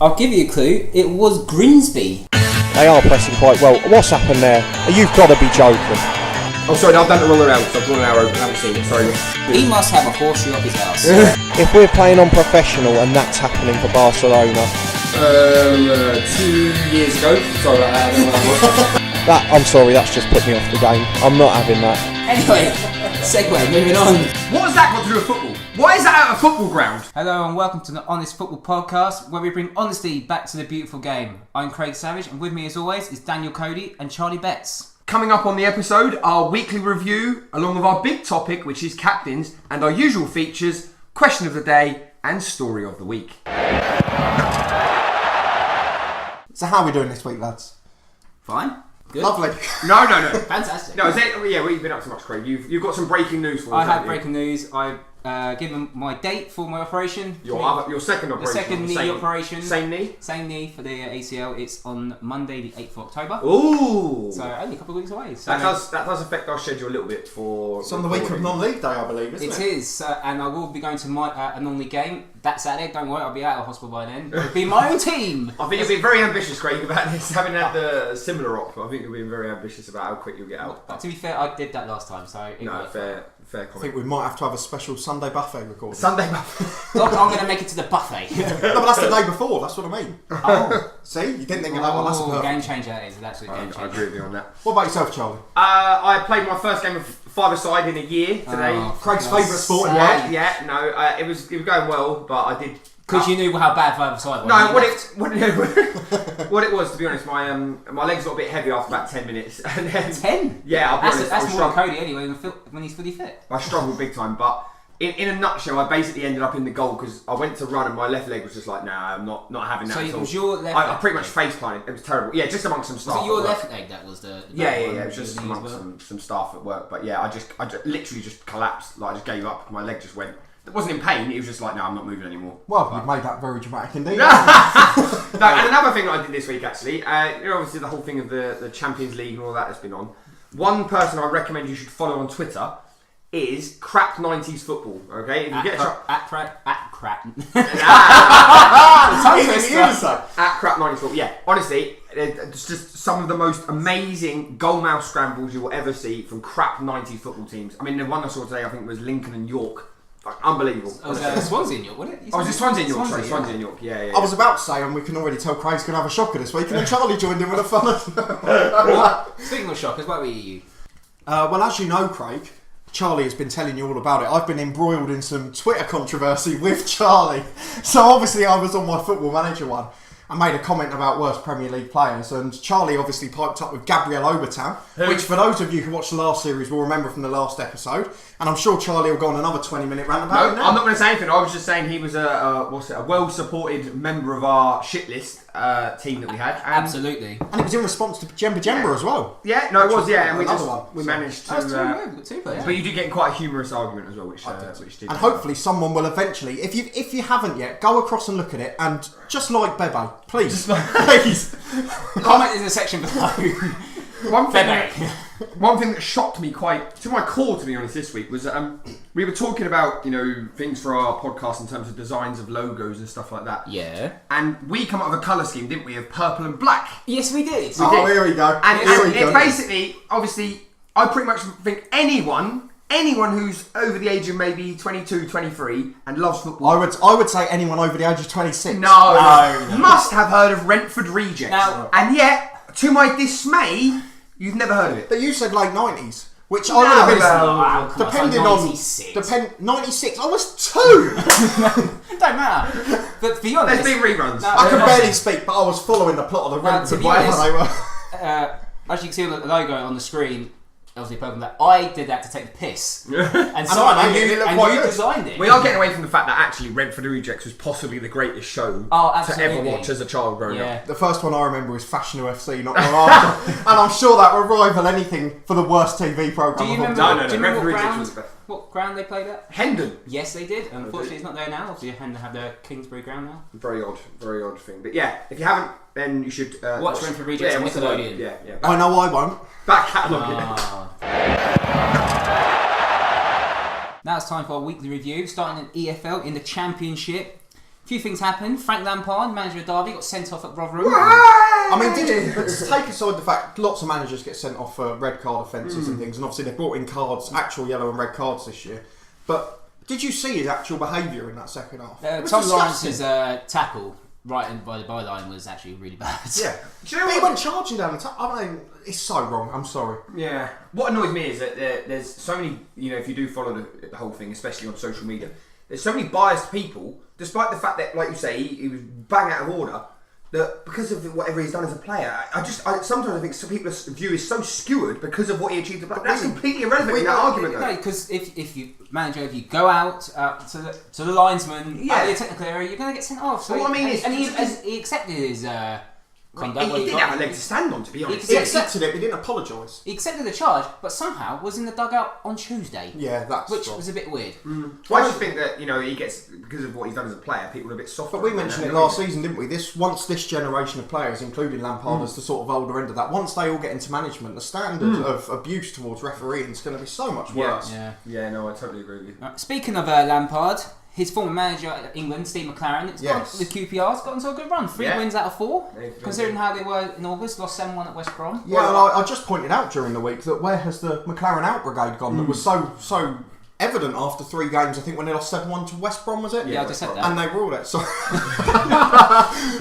I'll give you a clue. It was Grimsby. They are pressing quite well. What's happened there? You've got to be joking. Oh, sorry, no, I've done it wrong around, so I've drawn an arrow, I haven't seen it, sorry. He must have a horseshoe up his ass. If we're playing on professional and that's happening for Barcelona... 2 years ago, sorry about that, I don't know what that was. I'm sorry, that's just put me off the game. I'm not having that. Anyway, segue, moving on. What has that got to do with football? Why is that at a football ground? Hello and welcome to the Honest Football Podcast, where we bring honesty back to the beautiful game. I'm Craig Savage, and with me as always is Daniel Cody and Charlie Betts. Coming up on the episode, our weekly review, along with our big topic, which is captains, and our usual features, question of the day, and story of the week. So how are we doing this week, lads? Fine. Good. Lovely. No. Fantastic. No, what have you been up to much, Craig? You've got some breaking news for us. I have breaking news. I've given my date for my operation. Your second operation. The second knee operation. Same knee? Same knee for the ACL. It's on Monday the 8th of October. Ooh! So only a couple of weeks away. So that does affect our schedule a little bit for... It's on the week of non-league day, I believe, isn't it? It is, and I will be going to a non-league game that Saturday. Don't worry, I'll be out of hospital by then. It'll be my own team. I think you'll be very ambitious, Craig, about this, having had the similar op. I think you'll be very ambitious about how quick you'll get out. But to be fair, I did that last time, so... Fair I comment. think we might have to have a special Sunday buffet recording. Sunday buffet. Look, I'm going to make it to the buffet. No, but that's the day before, that's what I mean. Oh. See? You didn't think of that one, that's a perfect. Game changer that is, that's a game changer. I agree with you on that. What about yourself, Charlie? I played my first game of five-a-side in a year today. Craig's favourite sport in Yeah, life. it was going well, but I did... Because you knew how bad five-a-side was. No, what it was, to be honest, my legs got a bit heavy after about 10 minutes. And then, 10? Yeah, I'll be honest. That's more than Cody anyway when he's fully fit. I struggled big time, but in a nutshell, I basically ended up in the goal because I went to run and my left leg was just like, nah, I'm not having that. So at it all. was your left I leg? pretty much face planted. It was terrible. Yeah, just amongst some staff. Was it your left leg that was the Yeah. It was just amongst some staff at work. But yeah, I just literally just collapsed. Like I just gave up. My leg just went. It wasn't in pain. It was just like, no, I'm not moving anymore. Well, you've made that very dramatic indeed. No, and another thing that I did this week actually, obviously the whole thing of the Champions League and all that has been on. One person I recommend you should follow on Twitter is Crap 90s Football. Okay, if you get at crap. At Crap 90s Football. Yeah, honestly, it's just some of the most amazing goal mouth scrambles you will ever see from Crap 90s football teams. I mean, the one I saw today, I think was Lincoln and York. Like, unbelievable. Oh, was Swansea and York, wasn't it? Was it Swansea and York? Sorry, Swansea and York. Yeah. I was about to say, and we can already tell Craig's going to have a shocker this week, and then Charlie joined in with a fun. Speaking of shockers, what were you? Well, as you know, Craig, Charlie has been telling you all about it. I've been embroiled in some Twitter controversy with Charlie. So obviously I was on my Football Manager one. I made a comment about worst Premier League players, and Charlie obviously piped up with Gabriel Obertan, which for those of you who watched the last series will remember from the last episode, and I'm sure Charlie will go on another 20-minute rant about it now. I'm not going to say anything. I was just saying he was a well-supported member of our shit list team that we had. Absolutely. And it was in response to Jemba as well. Yeah, no, it was, yeah, and we managed to... That was we've got two players. But you did get quite a humorous argument as well, which did. And hopefully someone will eventually, if you haven't yet, go across and look at it, and just like Bebe, please. Please. Comment in the section below. One thing that shocked me quite to my core, to be honest, this week was we were talking about things for our podcast in terms of designs of logos and stuff like that. Yeah. And we come up with a colour scheme, didn't we, of purple and black? Yes, we did. Here we go. And it basically, obviously, I pretty much think anyone who's over the age of maybe 22, 23 and loves football. I would say anyone over the age of 26. No. Must have heard of Brentford Rejects. Now, and yet, to my dismay, you've never heard of it. But you said late 90s, which I would have been depending on 96. 96. I was 2. It don't matter. But to be honest, there's been reruns. I can barely speak, but I was following the plot of the Brentford whatever they were. As you can see on the logo on the screen, obviously purple and black. I did that to take the piss. And so you designed it. We are getting away from the fact that actually Brentford Rejects was possibly the greatest show to ever watch as a child growing up. The first one I remember was Fashion UFC, not long after. And I'm sure that will rival anything for the worst TV programme. Do you remember, what ground they played at? Hendon. Yes, they did. Unfortunately, it's not there now. Obviously, Hendon have their Kingsbury ground now. Very odd thing. But yeah, if you haven't, then you should watch Brentford Rejects on Nickelodeon. Yeah. I know I won't. Back catalogue. Now it's time for our weekly review, starting in EFL in the Championship. A few things happened. Frank Lampard, manager of Derby, got sent off at Rotherham. I mean, but to take aside the fact lots of managers get sent off for red card offences and things, and obviously they've brought in cards, actual yellow and red cards this year. But did you see his actual behaviour in that second half? Tom Lawrence's tackle right in by the byline was actually really bad. Yeah. Do you know He what? went charging down the top. I mean, it's so wrong. I'm sorry. Yeah. What annoys me is that there's so many, if you do follow the whole thing, especially on social media, there's so many biased people, despite the fact that, like you say, he was bang out of order, that because of whatever he's done as a player, I sometimes I think some people's view is so skewed because of what he achieved. But that's completely irrelevant in that argument, though. No, because if you go out to the linesman out of your technical area, you're going to get sent off. So Well, what I mean is- he accepted his conduct. He didn't have a leg to stand on, to be honest. He accepted it, but he didn't apologise. He accepted the charge, but somehow was in the dugout on Tuesday. Yeah, that's which wrong. was a bit weird. Well, I just think that he gets, because of what he's done as a player, people are a bit soft. But we mentioned it last season, didn't we? Once this generation of players, including Lampard as the sort of older end of that, once they all get into management, the standard of abuse towards refereeing is going to be so much worse. Yeah, no, I totally agree with you. Speaking of Lampard, his former manager at England, Steve McLaren, with QPR's got into a good run. 3 wins out of 4, considering how they were in August. Lost 7-1 at West Brom. Yeah, well, I just pointed out during the week that where has the McLaren out brigade gone that was so evident after 3 games, I think, when they lost 7-1 to West Brom, was it? Yeah, I just said that. And they were all there. So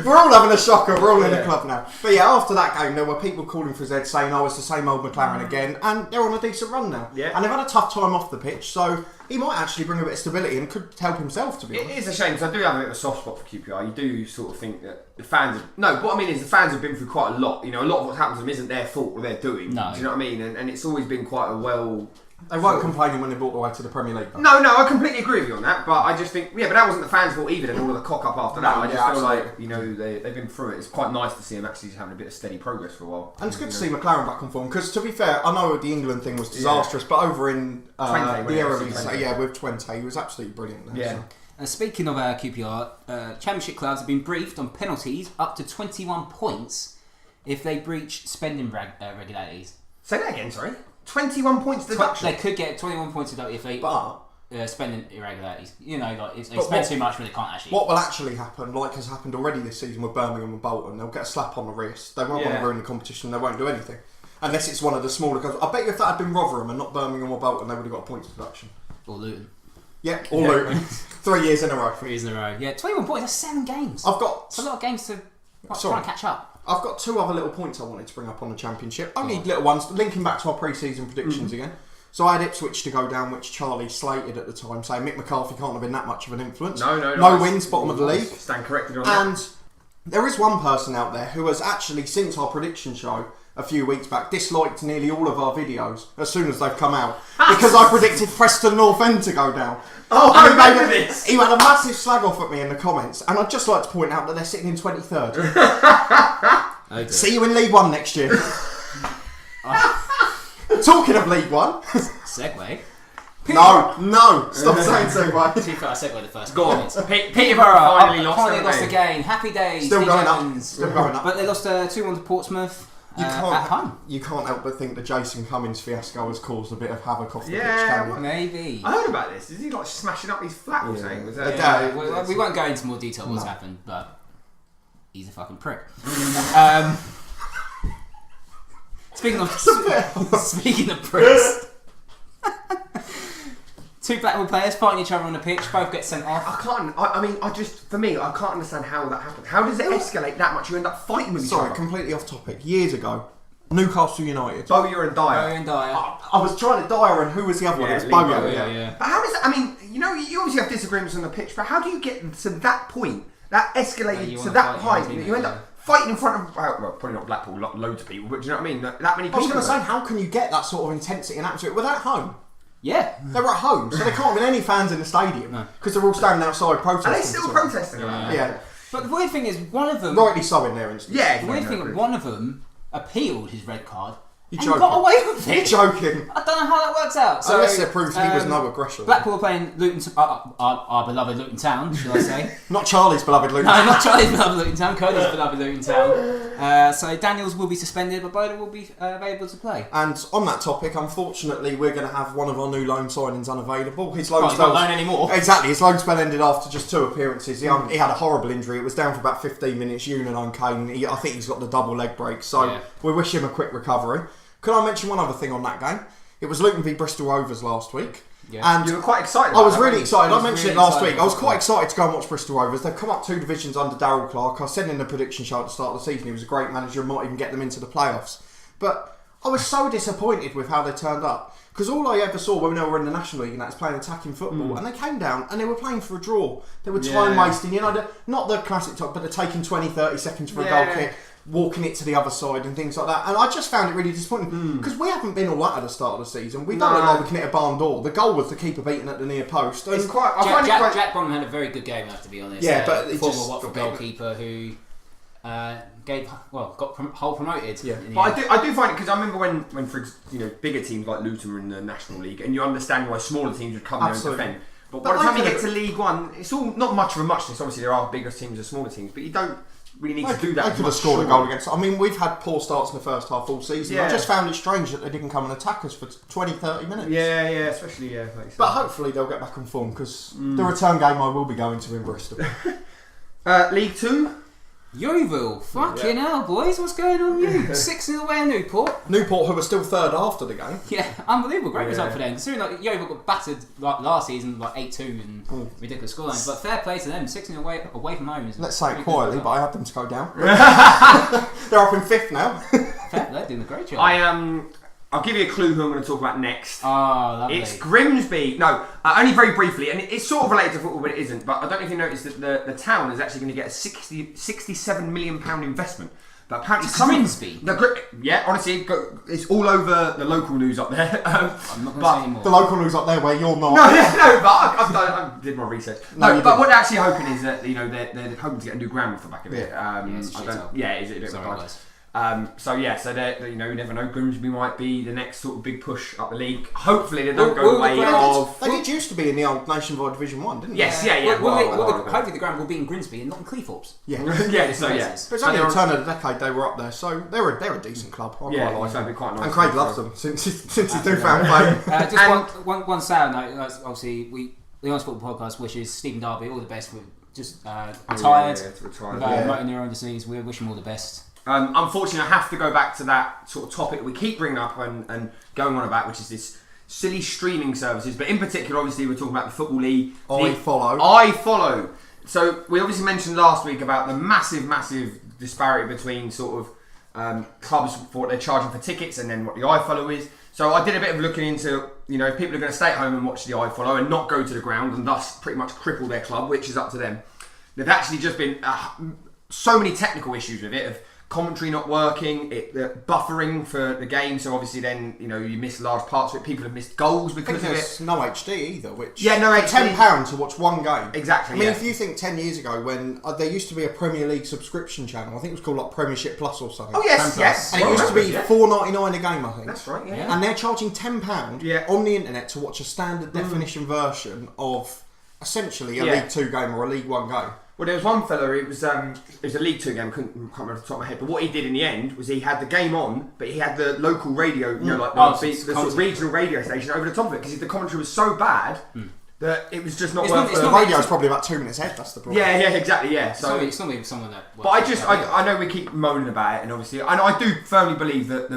we're all having a shocker. We're all in the club now. But yeah, after that game, there were people calling for his head saying, "Oh, it's the same old McLaren again," and they're on a decent run now. Yeah. And they've had a tough time off the pitch, so he might actually bring a bit of stability and could help himself, to be honest. It is a shame, because I do have a bit of a soft spot for QPR. You do sort of think that the fans what I mean is the fans have been through quite a lot. A lot of what's happened to them isn't their fault or they're doing. No. Do you know what I mean? And it's always been quite a well... They weren't complaining when they brought the way to the Premier League, though. No, I completely agree with you on that, but I just think, but that wasn't the fans' fault either, and all of the cock-up after that. I just feel like, they've been through it. It's quite nice to see them actually having a bit of steady progress for a while. And it's good to see McLaren back on form, because to be fair, I know the England thing was disastrous, but over in the Eredivisie, with Twente, he was absolutely brilliant there. Yeah. So. And speaking of QPR, Championship clubs have been briefed on penalties up to 21 points if they breach spending regularities. Say that again, sorry. 21 points deduction. They could get 21 points deducted if they spending irregularities. They spend too much when they can't actually. What will actually happen, like has happened already this season with Birmingham and Bolton, they'll get a slap on the wrist. They won't want to ruin the competition. They won't do anything unless it's one of the smaller clubs. I bet you if that had been Rotherham and not Birmingham or Bolton, they would have got a points deduction. Or Luton. Yeah, or Luton. 3 years in a row. 3 years in a row. Yeah, 21 points. That's 7 games. It's a lot of games to try and catch up. I've got 2 other little points I wanted to bring up on the Championship. Only little ones, linking back to our pre-season predictions again. So I had Ipswich to go down, which Charlie slated at the time, saying Mick McCarthy can't have been that much of an influence. No wins, bottom of the league. Stand corrected on that. And there is one person out there who has actually, since our prediction show a few weeks back, disliked nearly all of our videos as soon as they've come out because I predicted Preston North End to go down. Oh, I remember this. He had a massive slag off at me in the comments, and I'd just like to point out that they're sitting in 23rd. Okay. See you in League One next year. Talking of League One. Segue. No, stop saying segue. To be fair, I segued the first. Go on. Minutes. Peterborough finally lost. Finally lost again. Happy days. Still Steve going Evans. up. But they lost 2-1 to Portsmouth. At home. You can't help but think the Jason Cummings fiasco has caused a bit of havoc off the pitch, Yeah, can you? Maybe. I heard about this. Is he like smashing up his flat or something? Was that, Well, we won't go into more detail what's happened, but he's a fucking prick. Speaking of pricks, 2 Blackpool players fighting each other on the pitch, both get sent off. I can't understand how that happened. How does it escalate that much? You end up fighting with each Sorry, other. completely off topic. Years ago, Newcastle United. Bowyer and Dyer. Bowie and Dyer. I was trying to Dyer, and who was the other one? It was Bowyer. Yeah. But how does that? I mean, you obviously have disagreements on the pitch, but how do you get to that point? That escalated to that height that you end up fighting in front of, well, probably not Blackpool, loads of people, but do you know what I mean? That many people. I was going to say, how can you get that sort of intensity and atmosphere? Were they at home? Yeah. They were at home, so there can't have been any fans in the stadium because they're all standing outside protesting. Are they still protesting about that? Yeah. But the weird thing is, one of them... Rightly so in their instance. Yeah. The weird thing, one of them appealed his red card And got away with it. You're joking. I don't know how that works out. So, unless it proves he was no aggression. Blackpool are playing Luton, our beloved Luton Town, should I say? Not Charlie's beloved Luton No, Town. not Charlie's beloved Luton Town, Cody's beloved Luton Town. So Daniels will be suspended, but Boda will be available to play. And on that topic, unfortunately, we're going to have one of our new loan signings unavailable. His loan he's not loan anymore. Exactly, his loan spell ended after just 2 appearances. He had a horrible injury. It was down for about 15 minutes. Union on Kane. I think he's got the double leg break. So we wish him a quick recovery. Can I mention one other thing on that game? It was Luton v Bristol Rovers last week. Yeah. And you were quite excited. I was really excited. I mentioned it last week. I was quite excited to go and watch Bristol Rovers. They've come up 2 divisions under Darryl Clark. I said in the prediction show at the start of the season he was a great manager and might even get them into the playoffs. But I was so disappointed with how they turned up. Because all I ever saw when they were in the National League and that was playing attacking football, and they came down and they were playing for a draw. They were time wasting, not the classic top, but they're taking 20, 30 seconds for a goal kick, walking it to the other side and things like that. And I just found it really disappointing because we haven't been all that at the start of the season. We don't look like we can hit a barn door. The goal was the keeper beating at the near post. It's quite. Jack Bonham had a very good game, I have to be honest. Yeah, but former Watford goalkeeper who got whole promoted. Yeah, but I do find it because I remember when for bigger teams like Luton were in the National League, and you understand why smaller teams would come there and defend. But by the time you get to League One, it's all not much of a muchness. Obviously, there are bigger teams and smaller teams, but you don't really need to do that. They could have scored a goal against. I mean, we've had poor starts in the first half all season. I just found it strange that they didn't come and attack us for 20, 30 minutes. Yeah, especially like but hopefully they'll get back on form because the return game I will be going to in Bristol. League Two. Yeovil, fucking hell, boys, what's going on with you? 6-0 away at Newport. Newport, who were still third after the game. Yeah, unbelievable. Great result for them. Considering Yeovil got battered last season, 8-2 and ridiculous scorelines. But fair play to them, 6-0 away from home. Let's say it quietly, but I had them to go down. They're up in 5th now. Fair, they're doing a great job. I'll give you a clue who I'm going to talk about next. Oh, lovely. It's Grimsby. No, only very briefly, and it's sort of related to football, but it isn't. But I don't know if you noticed that the town is actually going to get a £67 million investment. But apparently, Grimsby. Honestly, it's all over the local news up there. I'm not going to say anymore. The local news up there where you're not. But I did my research. But what they're actually hoping is that they're hoping to get a new ground off the back of it. Is it a bit of a so you never know. Grimsby might be the next sort of big push up the league. Hopefully they don't go the way of. They did used to be in the old Nationwide Division 1, didn't they? Yes, hopefully the ground will be in Grimsby and not in Cleethorpes. Yeah. But it's only the turn of the decade they were up there, so they're a decent club. Quite nice. And Craig loves them since his newfound fame. Just one sad note. Obviously, the Honest Football Podcast wishes Stephen Darby all the best with just retired. Motor neuron disease. We wish him all the best. Unfortunately, I have to go back to that sort of topic that we keep bringing up and going on about, which is this silly streaming services. But in particular, obviously, we're talking about the Football League. I follow. So we obviously mentioned last week about the massive disparity between sort of clubs for what they're charging for tickets and then what the iFollow is. So I did a bit of looking into, if people are going to stay at home and watch the iFollow and not go to the ground and thus pretty much cripple their club, which is up to them. There've actually just been so many technical issues with it. Of commentary not working, buffering for the game, so obviously then you miss large parts of it. People have missed goals because of it. No HD either, which no HD. £10 to watch one game. Exactly. I mean, if you think 10 years ago when there used to be a Premier League subscription channel, I think it was called like Premiership Plus or something. Oh yes. And it used to be $4.99 a game, I think. That's right. Yeah. And they're charging £10 on the internet to watch a standard definition version of essentially a League 2 game or a League 1 game. Well, there was one fella. It was a League 2 game. I can't remember off the top of my head. But what he did in the end was he had the game on, but he had the local radio, the sort of regional radio station over the top of it because the commentary was so bad that it was just not worth it. The radio's probably about 2 minutes ahead. That's the problem. Yeah, exactly. Yeah. So it's not even someone that. But I know we keep moaning about it, and obviously, I do firmly believe that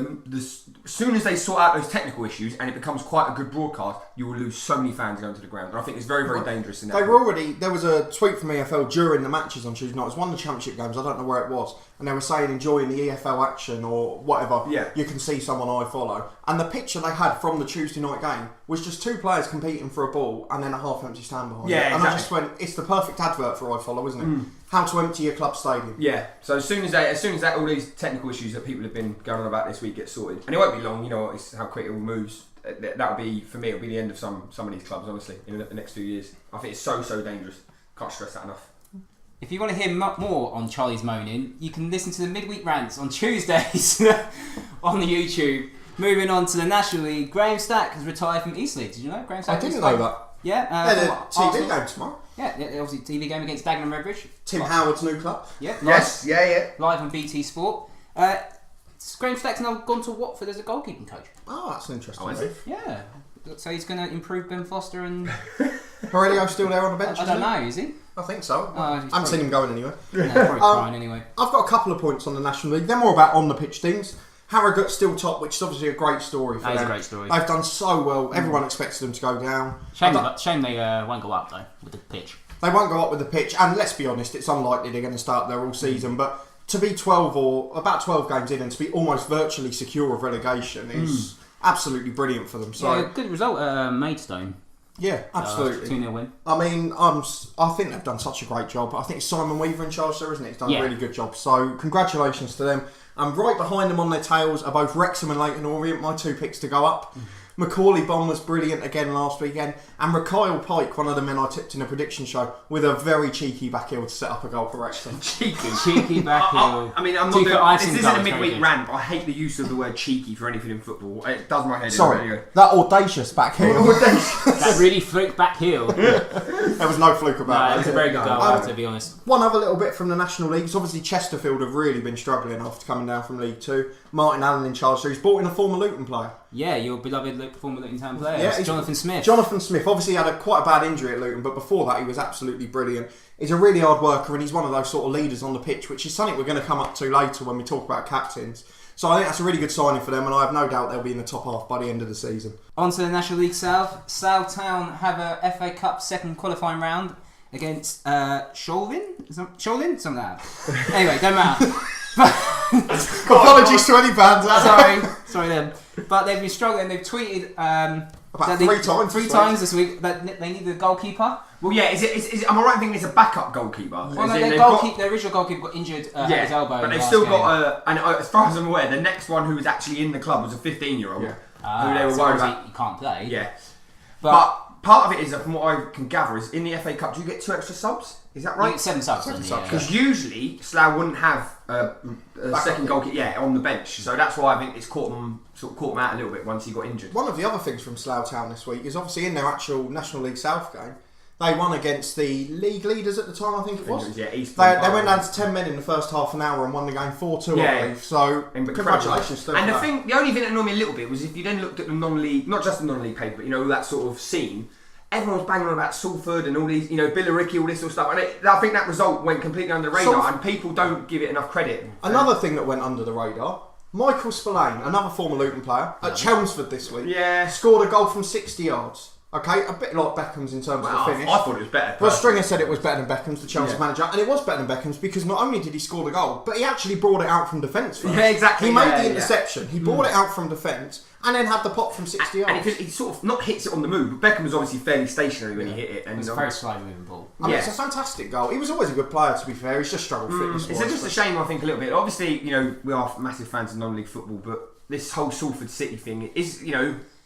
as soon as they sort out those technical issues and it becomes quite a good broadcast, you will lose so many fans going to the ground. And I think it's very, very dangerous in that. There was a tweet from EFL during the matches on Tuesday night. It was one of the championship games. I don't know where it was, and they were saying enjoying the EFL action or whatever. Yeah. You can see someone I follow, and the picture they had from the Tuesday night game was just 2 players competing for a ball and then a half-empty stand behind. Yeah, it. And exactly. I just went, it's the perfect advert for iFollow, isn't it? How to empty your club stadium. Yeah. So as soon as all these technical issues that people have been going on about this week get sorted, and it won't be long. It's how quick it all moves. That'll be for me. It'll be the end of some of these clubs. Honestly, in the next 2 years, I think it's so dangerous. Can't stress that enough. If you want to hear more on Charlie's moaning, you can listen to the midweek rants on Tuesdays on the YouTube. Moving on to the National League, Graham Stack has retired from Eastleigh. Did you know? Graham Stack I didn't know that. Yeah. The TV game tomorrow. Yeah, obviously TV game against Dagenham Redbridge. Tim Howard's new club. Yeah. Yes, yeah. Live on BT Sport. Graham Stack's now gone to Watford as a goalkeeping coach. Oh, that's an interesting is move. Yeah. So he's going to improve Ben Foster and... Aurelio's still there on the bench, I don't know, is he? I think so. Oh, I haven't seen him going anywhere. Yeah, probably crying anyway. I've got a couple of points on the National League. They're more about on the pitch things. Harrogate's still top, which is obviously a great story for them. That is a great story. They've done so well. Everyone expected them to go down. Shame they won't go up though with the pitch. They won't go up with the pitch, and let's be honest, it's unlikely they're going to start there all season. But to be 12 or about 12 games in and to be almost virtually secure of relegation is absolutely brilliant for them. So yeah, good result at Maidstone. Yeah, absolutely. 2-0 win. I mean, I think they've done such a great job. I think it's Simon Weaver in charge there, isn't it? He's done a really good job. So congratulations to them. And right behind them on their tails are both Wrexham and Leyton Orient, my two picks to go up. Macaulay Bonne was brilliant again last weekend. And Raquel Pike, one of the men I tipped in a prediction show, with a very cheeky back heel to set up a goal for Wrexham. Cheeky back heel. I mean, I'm not doing, this isn't a midweek rant, but I hate the use of the word cheeky for anything in football. It does my head in. Sorry, that audacious back heel. That really fluke back heel. There was no fluke about it. It's a very good goal, to be honest. One other little bit from the National League is obviously Chesterfield have really been struggling after coming down from League 2. Martin Allen in charge, so he's brought in a former Luton player. Yeah, your beloved former Luton Town player, Jonathan Smith. Jonathan Smith obviously had quite a bad injury at Luton, but before that he was absolutely brilliant. He's a really hard worker and he's one of those sort of leaders on the pitch, which is something we're going to come up to later when we talk about captains. So I think that's a really good signing for them, and I have no doubt they'll be in the top half by the end of the season. On to the National League South. Southtown have a FA Cup second qualifying round against Shoalin? Something like that. Anyway, don't matter. Apologies to any bands out there. Sorry them. But they've been struggling. They've tweeted about three times this week that they need a goalkeeper. Well, yeah. Is it? Am I right in thinking it's a backup goalkeeper? Well, no, their original goalkeeper got injured at his elbow. But they've still got and as far as I'm aware, the next one who was actually in the club was a 15-year-old who they were worried about. He can't play. Yeah, but part of it is, from what I can gather, is in the FA Cup, do you get 2 extra subs? Is that right? 7 subs. Because usually Slough wouldn't have a second goalkeeper on the bench, so that's why I think it's caught them out a little bit once he got injured. One of the other things from Slough Town this week is obviously in their actual National League South game, they won against the league leaders at the time, I think it was. Yeah, they went down to 10 men in the first half an hour and won the game 4-2, I believe. So congratulations to them. And the only thing that annoyed me a little bit was if you then looked at the non-league, not just the non-league paper, but that sort of scene. Everyone was banging on about Salford and all these, Billericay, all this sort of stuff. And I think that result went completely under the radar, and people don't give it enough credit. Another thing that went under the radar, Michael Spillane, another former Luton player, at Chelmsford this week, scored a goal from 60 yards. Okay, a bit like Beckham's in terms of the finish. I thought it was better. Well, Stringer said it was better than Beckham's, the Chelsea manager, and it was better than Beckham's because not only did he score the goal, but he actually brought it out from defence first. Yeah, exactly. He made the interception, he brought it out from defence, and then had the pop from 60 yards. And he sort of not hits it on the move, but Beckham was obviously fairly stationary when he hit it. And it's a very slow moving ball. I mean, it's a fantastic goal. He was always a good player, to be fair. He's just struggled fitness-wise. It's just a shame, I think, a little bit. Obviously, we are massive fans of non-league football, but this whole Salford City thing is,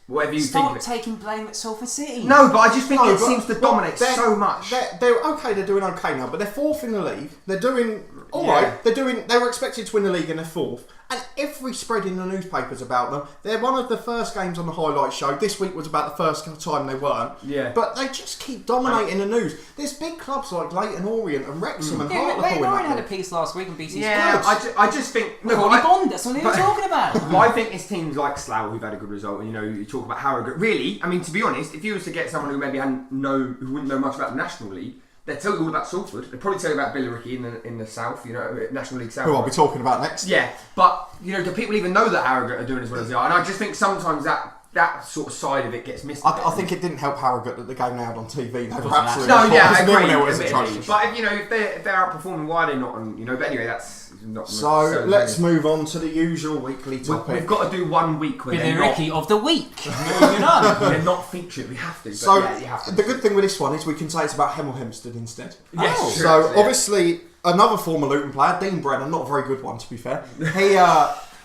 whatever you think of it. Stop taking blame at Salford City. No, but I just think it seems to dominate so much. They're doing okay now, but they're 4th in the league. They're doing alright. They were expected to win the league and they're 4th. And every spread in the newspapers about them. They're one of the first games on the highlight show. This week was about the first time they weren't. Yeah. But they just keep dominating the news. There's big clubs like Leyton Orient and Wrexham and Hartlepool. Leyton Orient had a piece last week on BT Sports. I just think... Bond, that's what they were talking about. But I think it's teams like Slough who've had a good result. And, you talk about Harrogate. Really, I mean, to be honest, if you was to get someone who maybe who wouldn't know much about the National League, they'd tell you all about Salford. They'd probably tell you about Billericay in the South, National League South. Who I'll be talking about next. Yeah, but, do people even know that Harrogate are doing as well as they are? And I just think sometimes that sort of side of it gets missed. I think it didn't help Harrogate that the game now on TV. They were absolutely... No, yeah, I agree. Atrocious. But, if they're outperforming, why are they not on... But anyway, that's not... So, let's move on to the usual weekly topic. We've got to do one week where they're not... of the week. Moving on. They're not featured. We have to. So, you have to. The good thing with this one is we can say it's about Hemel Hempstead instead. Yes. So, obviously, another former Luton player, Dean Brennan, not a very good one to be fair.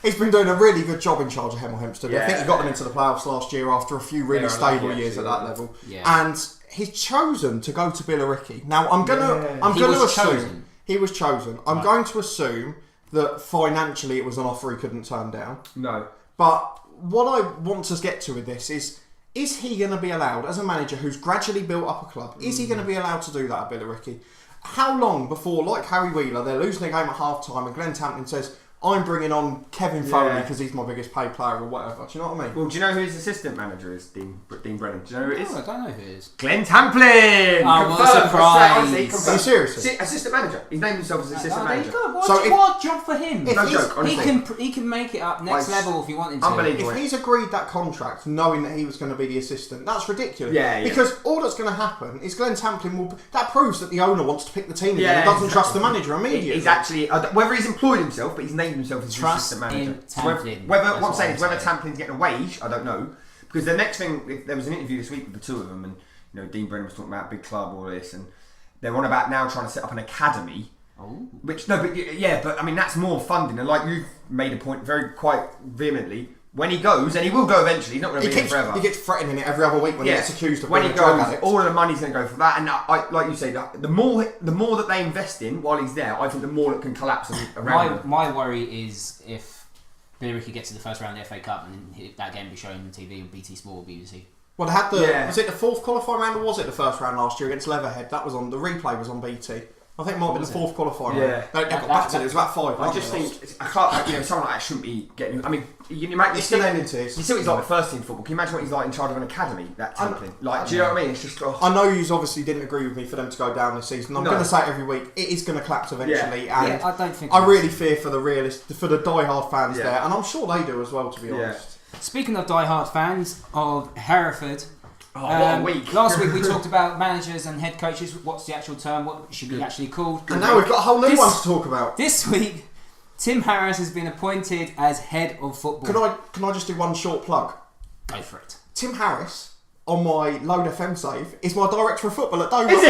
He's been doing a really good job in charge of Hemel Hempstead. I think he got them into the playoffs last year after a few really stable years at that level. Yeah. And he's chosen to go to Billericay. Now, I'm going to assume... He was chosen. I'm going to assume that financially it was an offer he couldn't turn down. No. But what I want to get to with this is he going to be allowed, as a manager who's gradually built up a club, is he going to be allowed to do that at Billericay? How long before, like Harry Wheeler, they're losing a game at half-time and Glenn Tamplin says, I'm bringing on Kevin Foley because he's my biggest paid player or whatever. Do you know what I mean? Well, do you know who his assistant manager is, Dean Brennan? Do you know who it is? I don't know who it is. Glenn Tamplin! Oh, what a surprise. Honestly, Are you serious? Assistant manager. He's named himself as assistant manager. What job for him? No joke, honestly. He can make it up next level if he wanted to. Unbelievable. If he's agreed that contract knowing that he was going to be the assistant, that's ridiculous. Yeah. Because all that's going to happen is Glenn Tamplin will... That proves that the owner wants to pick the team again and doesn't trust the manager immediately. He's actually... whether he's employed himself, but he's named himself as assistant manager. What I'm saying is whether Tamplin's getting a wage, I don't know. Because the next thing... There was an interview this week with the two of them, and Dean Brennan was talking about big club, all this, and they're on about now trying to set up an academy. Oh. But I mean, that's more funding. And like you've made a point quite vehemently, when he goes, and he will go eventually, he's not going to be there forever. He gets threatening it every other week when he gets accused of when being he a drug goes, addict. all of the money's going to go for that. And like you say, the more that they invest in while he's there, I think the more it can collapse around him. My worry is if Billericay gets to the first round of the FA Cup and that game will be shown on TV on BT Sport or BBC. Well, they had was it the fourth qualifying round or was it the first round last year against Leatherhead? That was on, the replay was on BT. I think it might have been the fourth qualifying round. They got battered, it was about 5. I just think, someone like that shouldn't be getting... I mean, it's going to end into this. You see what he's like with first team football. Can you imagine what he's like in charge of an academy, that Tamplin? Do you know what I mean? It's just... I know you obviously didn't agree with me for them to go down this season. I'm going to say it every week. It is going to collapse eventually. And I don't think... I really fear for the die-hard fans there. And I'm sure they do as well, to be honest. Speaking of die-hard fans of Hereford... what a week. Last week we talked about managers and head coaches. What's the actual term? What should be actually called? And now we've got a whole new one to talk about. This week, Tim Harris has been appointed as head of football. Can I just do one short plug? Go for it. Tim Harris, on my Load FM save, is my director of football at Dover. Is he?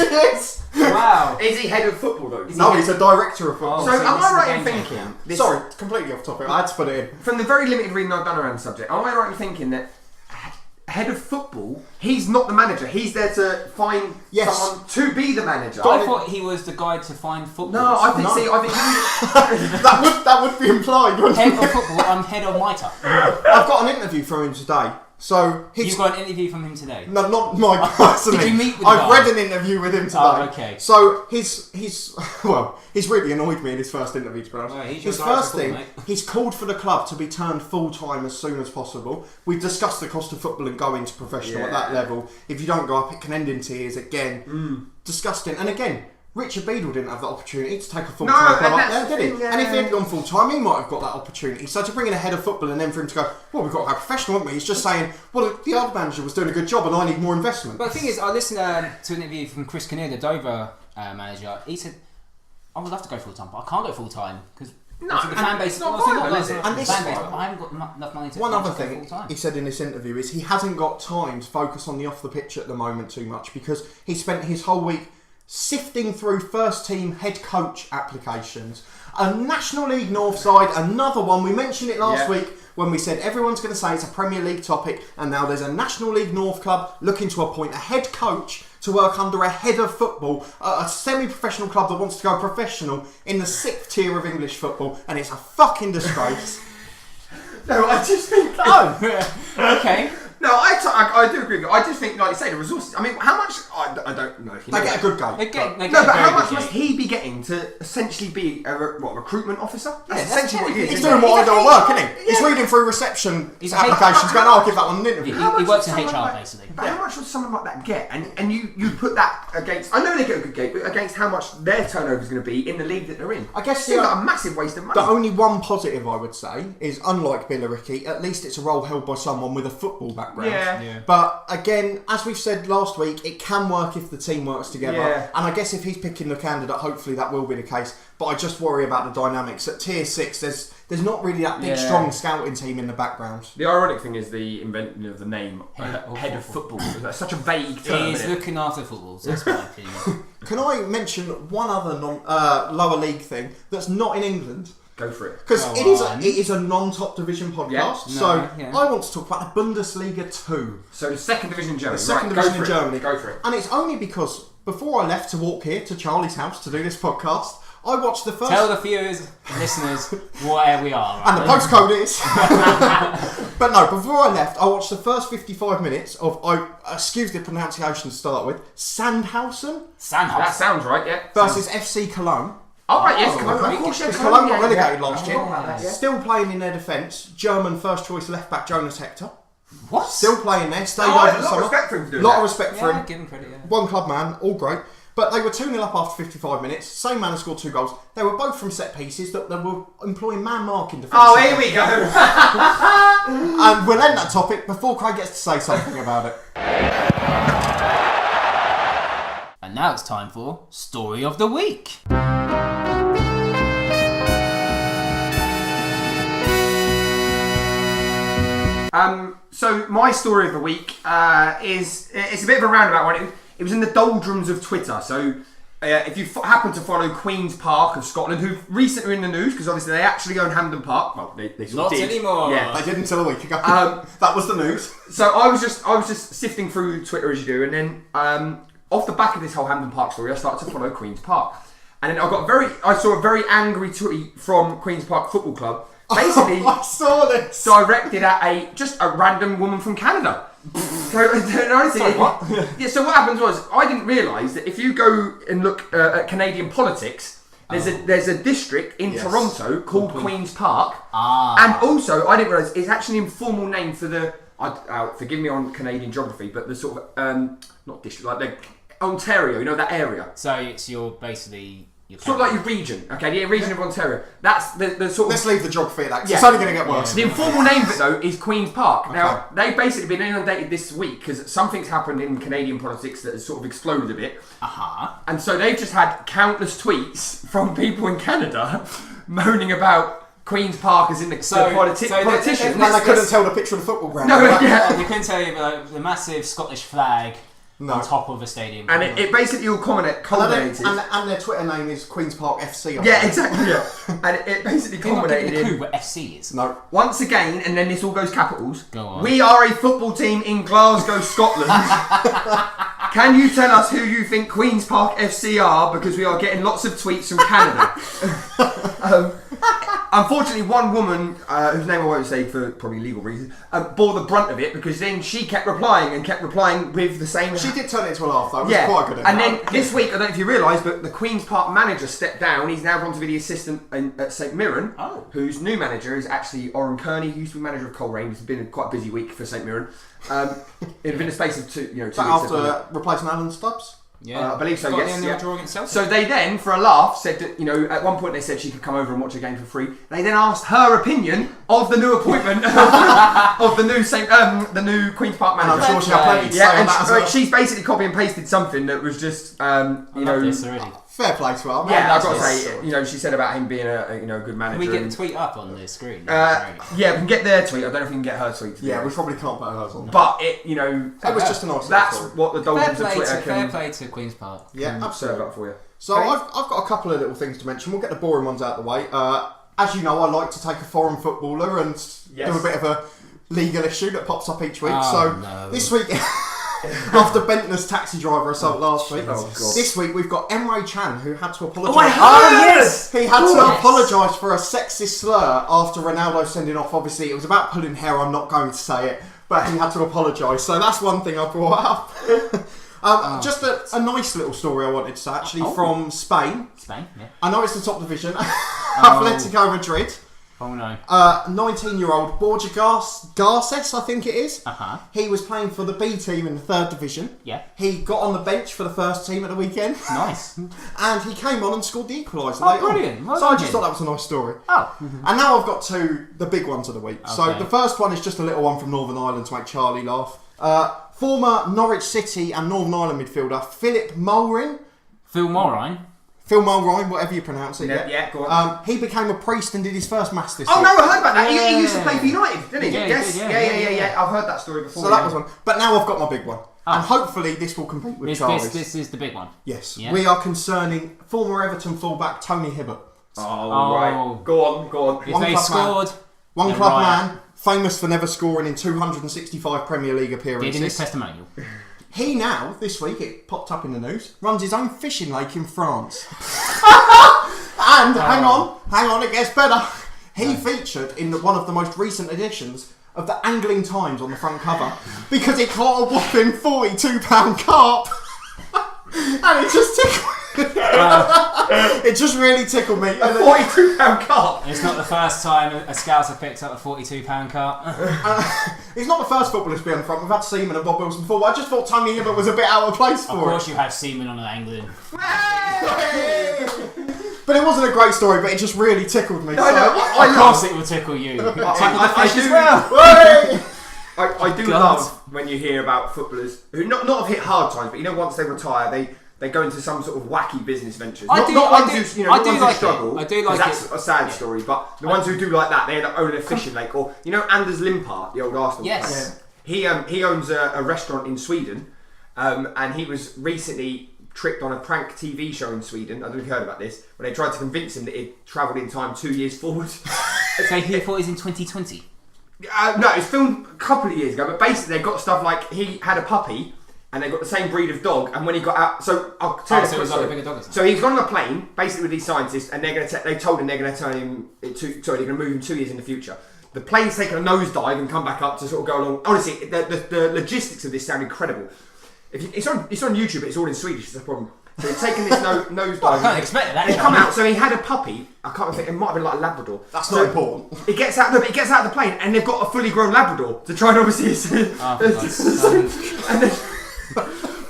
Yes. Wow. Is he head of football though? No, he's a director of football. So am I right in thinking... Sorry, completely off topic. I had to put it in. From the very limited reading I've done around the subject, am I right in thinking that head of football, he's not the manager, he's there to find someone to be the manager? I thought he was the guy to find football. No, I think that would be implied, wouldn't head it? of football, I'm head of mitre. I've got an interview from him today. So you've got an interview from him today? No, not my personally. Did you meet with the I've guy? read an interview with him today. Oh, okay. So he's really annoyed me in his first interview, to be honest. Well, his first thing, he's called for the club to be turned full-time as soon as possible. We've discussed the cost of football and going to professional at that level. If you don't go up, it can end in tears again. Disgusting. And again, Richard Beadle didn't have the opportunity to take a full-time club up there, did he? And if he hadn't gone full-time, he might have got that opportunity. So to bring in a head of football and then for him to go, well, we've got to go professional, haven't we? He's just saying, well, the other manager was doing a good job and I need more investment. But the thing is, I listened to an interview from Chris Kinnear, the Dover manager. He said, I would love to go full-time, but I can't go full-time because the fan base is not viable, is it? And this fan base, but I haven't got enough money to one other thing full-time. he said in this interview is he hasn't got time to focus on the off the pitch at the moment too much because he spent his whole week sifting through first team head coach applications. A National League North side, another one. We mentioned it last week when we said everyone's going to say it's a Premier League topic, and now there's a National League North club looking to appoint a head coach to work under a head of football, a semi-professional club that wants to go professional in the 6th tier of English football, and it's a fucking disgrace. No, I just think... Okay. No, I do agree with you. I just think, like you say, the resources... I mean, how much... I don't know if you know. They get a good game. But how much must he be getting to essentially be a recruitment officer? That's essentially what he is. He's doing what I do at work, isn't he? He's reading through reception applications going, I'll give that one an interview. He works in HR, basically. But how much would someone like that get? And you put that against... I know they get a good game, but against how much their turnover is going to be in the league that they're in. I guess it's like a massive waste of money. The only one positive I would say is, unlike Billericay, at least it's a role held by someone with a football background. Yeah. But again, as we've said last week, it can work if the team works together. Yeah. And I guess if he's picking the candidate, hopefully that will be the case. But I just worry about the dynamics. At Tier 6, there's not really that big, strong scouting team in the background. The ironic thing is the invention of the name head of football. That's such a vague term. He is looking after football, so that's my opinion. Can I mention one other lower league thing that's not in England? Go for it. Because it is a non-top division podcast. I want to talk about the Bundesliga 2. So the second division in Germany. The second division in Germany. Go for it. And it's only because before I left to walk here to Charlie's house to do this podcast, I watched the first... Tell the viewers and listeners where we are. And the postcode is... But no, before I left, I watched the first 55 minutes of, excuse the pronunciation to start with, Sandhausen That sounds right, yeah. versus FC Cologne. Oh, right, yes, Cologne. Of course, Because Cologne got relegated yeah. last year. Still playing in their defence, German first-choice left-back Jonas Hector. What? Still playing there, stayed over the summer. A lot of respect for him for doing lot that. of respect for him. Give him credit, yeah. One club man, all great. But they were 2-0 up after 55 minutes. Same man has scored 2 goals. They were both from set pieces that they were employing man marking defence. Oh, here we go. And we'll end that topic before Craig gets to say something about it. And now it's time for Story of the Week. So my story of the week it's a bit of a roundabout one. It was in the doldrums of Twitter. So if you happen to follow Queen's Park of Scotland, who recently were in the news because obviously they actually own Hampden Park. Well, they sort Not of did. anymore. Yeah, They did until a week ago. That was the news. So I was just sifting through Twitter as you do, and then off the back of this whole Hampden Park story, I started to follow Queen's Park, and then I saw a very angry tweet from Queen's Park Football Club. Basically, I saw this. directed at just a random woman from Canada. Sorry, what? Yeah, so what happens was, I didn't realise that if you go and look at Canadian politics, there's a district in Toronto called Queen's Park. And also, I didn't realise, it's actually an informal name for the, forgive me on Canadian geography, but the sort of, not district, like the Ontario, you know, that area. So it's your basically... Sort of like your region, okay, the region of Ontario. That's the sort of... Let's leave the geography at that, 'cause it's only going to get worse. The informal name of it, though, is Queen's Park. Okay. Now, they've basically been inundated this week because something's happened in Canadian politics that has sort of exploded a bit. And so they've just had countless tweets from people in Canada moaning about Queen's Park as in the politicians. And they couldn't tell the picture of the football ground. No, yeah. You couldn't tell you the massive Scottish flag on top of a stadium. And it basically all culminated. And their Twitter name is Queen's Park FC. Yeah, exactly. Yeah. And it basically culminated in... clue what FC is. No. Once again, and then this all goes capitals. Go on. We are a football team in Glasgow, Scotland. Can you tell us who you think Queen's Park FC are? Because we are getting lots of tweets from Canada. Unfortunately, one woman, whose name I won't say for probably legal reasons, bore the brunt of it because then she kept replying with the same... She did turn it into a laugh though. It was quite good. And then this week, I don't know if you realise, but the Queen's Park manager stepped down. He's now gone to be the assistant at St Mirren, whose new manager is actually Oren Kearney, who used to be manager of Coleraine. It's been quite a busy week for St Mirren. It's been a space of 2 weeks. After replacing Alan Stubbs? Yeah, I believe so, yes. Drawing itself. So they then, for a laugh, said that, at one point they said she could come over and watch a game for free. They then asked her opinion of the new appointment of the new Queen's Park manager. And I'm sure she had plenty to say on that as well. She's basically copy and pasted something that was just, this already. Fair play to her. Yeah, I've got to say, she said about him being a good manager. Can we get the tweet up on the screen? Yeah, we can get their tweet. I don't know if we can get her tweet. Yeah, we probably can't put hers on. But it was just a nice. That's what the doldrums of Twitter can. Fair play to Queen's Park. Yeah, absolutely. Up for you. So I've got a couple of little things to mention. We'll get the boring ones out of the way. As you know, I like to take a foreign footballer and do a bit of a legal issue that pops up each week. This week, after Bentner's taxi driver assault last week, this week we've got Emre Can, who had to apologise. Yes! He had to apologise for a sexist slur after Ronaldo sending off. Obviously, it was about pulling hair. I'm not going to say it, but he had to apologise. So that's one thing I brought up. Just a nice little story I wanted to say, actually, from Spain. Spain, yeah. I know it's the top division. Atletico Madrid. Oh no. 19-year-old Borja Garces, I think it is. He was playing for the B team in the 3rd division. Yeah. He got on the bench for the first team at the weekend. Nice. And he came on and scored the equaliser. Brilliant. So I just thought that was a nice story. And now I've got the big ones of the week. Okay. So the first one is just a little one from Northern Ireland to make Charlie laugh. Former Norwich City and Northern Ireland midfielder Philip Mulrine. Phil Mulrine, whatever you pronounce it. Yeah, go on. He became a priest and did his first mass this week. Oh no, I heard about that. He used to play for United, didn't he? Yeah, yes. he did, Yeah. I've heard that story before. So that was one. But now I've got my big one. And hopefully this will compete with Charlie's. This is the big one. Yes. Yeah. We are concerning former Everton fullback Tony Hibbert. Right. Go on. If they scored... One club man, famous for never scoring in 265 Premier League appearances. Did in his testimonial. He now, this week, it popped up in the news, runs his own fishing lake in France. And hang on, it gets better. He featured in one of the most recent editions of the Angling Times on the front cover because he caught a whopping £42 carp. And it just tickled. It just really tickled me. A £42 carp. It's not the first time a Scouser picked up a £42 carp. He's not the first footballer to be on the front. We've had Seaman and Bob Wilson before, but I just thought Tony Hibbert was a bit out of place for it. Of course you have Seaman on an angling. But it wasn't a great story, but it just really tickled me. Of course it will tickle you. Tickle the fish as well. I do love when you hear about footballers who not have hit hard times, but once they retire, they go into some sort of wacky business ventures. Not ones who struggle. I do like that's a sad story, but the ones who do like that, they own a fishing lake. Or Anders Limpar, the old Arsenal player. He owns a restaurant in Sweden, and he was recently tricked on a prank TV show in Sweden. I don't know if you heard about this, where they tried to convince him that he'd travelled in time 2 years forward. So he thought he's in 2020. No, it's filmed a couple of years ago, but basically they got stuff like he had a puppy and they got the same breed of dog, and when he got out, so I'll tell you. So it was like a bigger dog. So he's gone on a plane, basically with these scientists, and they told him they're going to turn him. They're going to move him 2 years in the future. The plane's taken a nosedive and come back up to sort of go along. Honestly, the logistics of this sound incredible. It's on YouTube, but it's all in Swedish. It's a problem. So he's taken this nosedive. I can't expect that. They come out. So he had a puppy. I can't think. It might have been like a Labrador. That's not important. It gets out. No, but it gets out of the plane, and they've got a fully grown Labrador to try and obviously.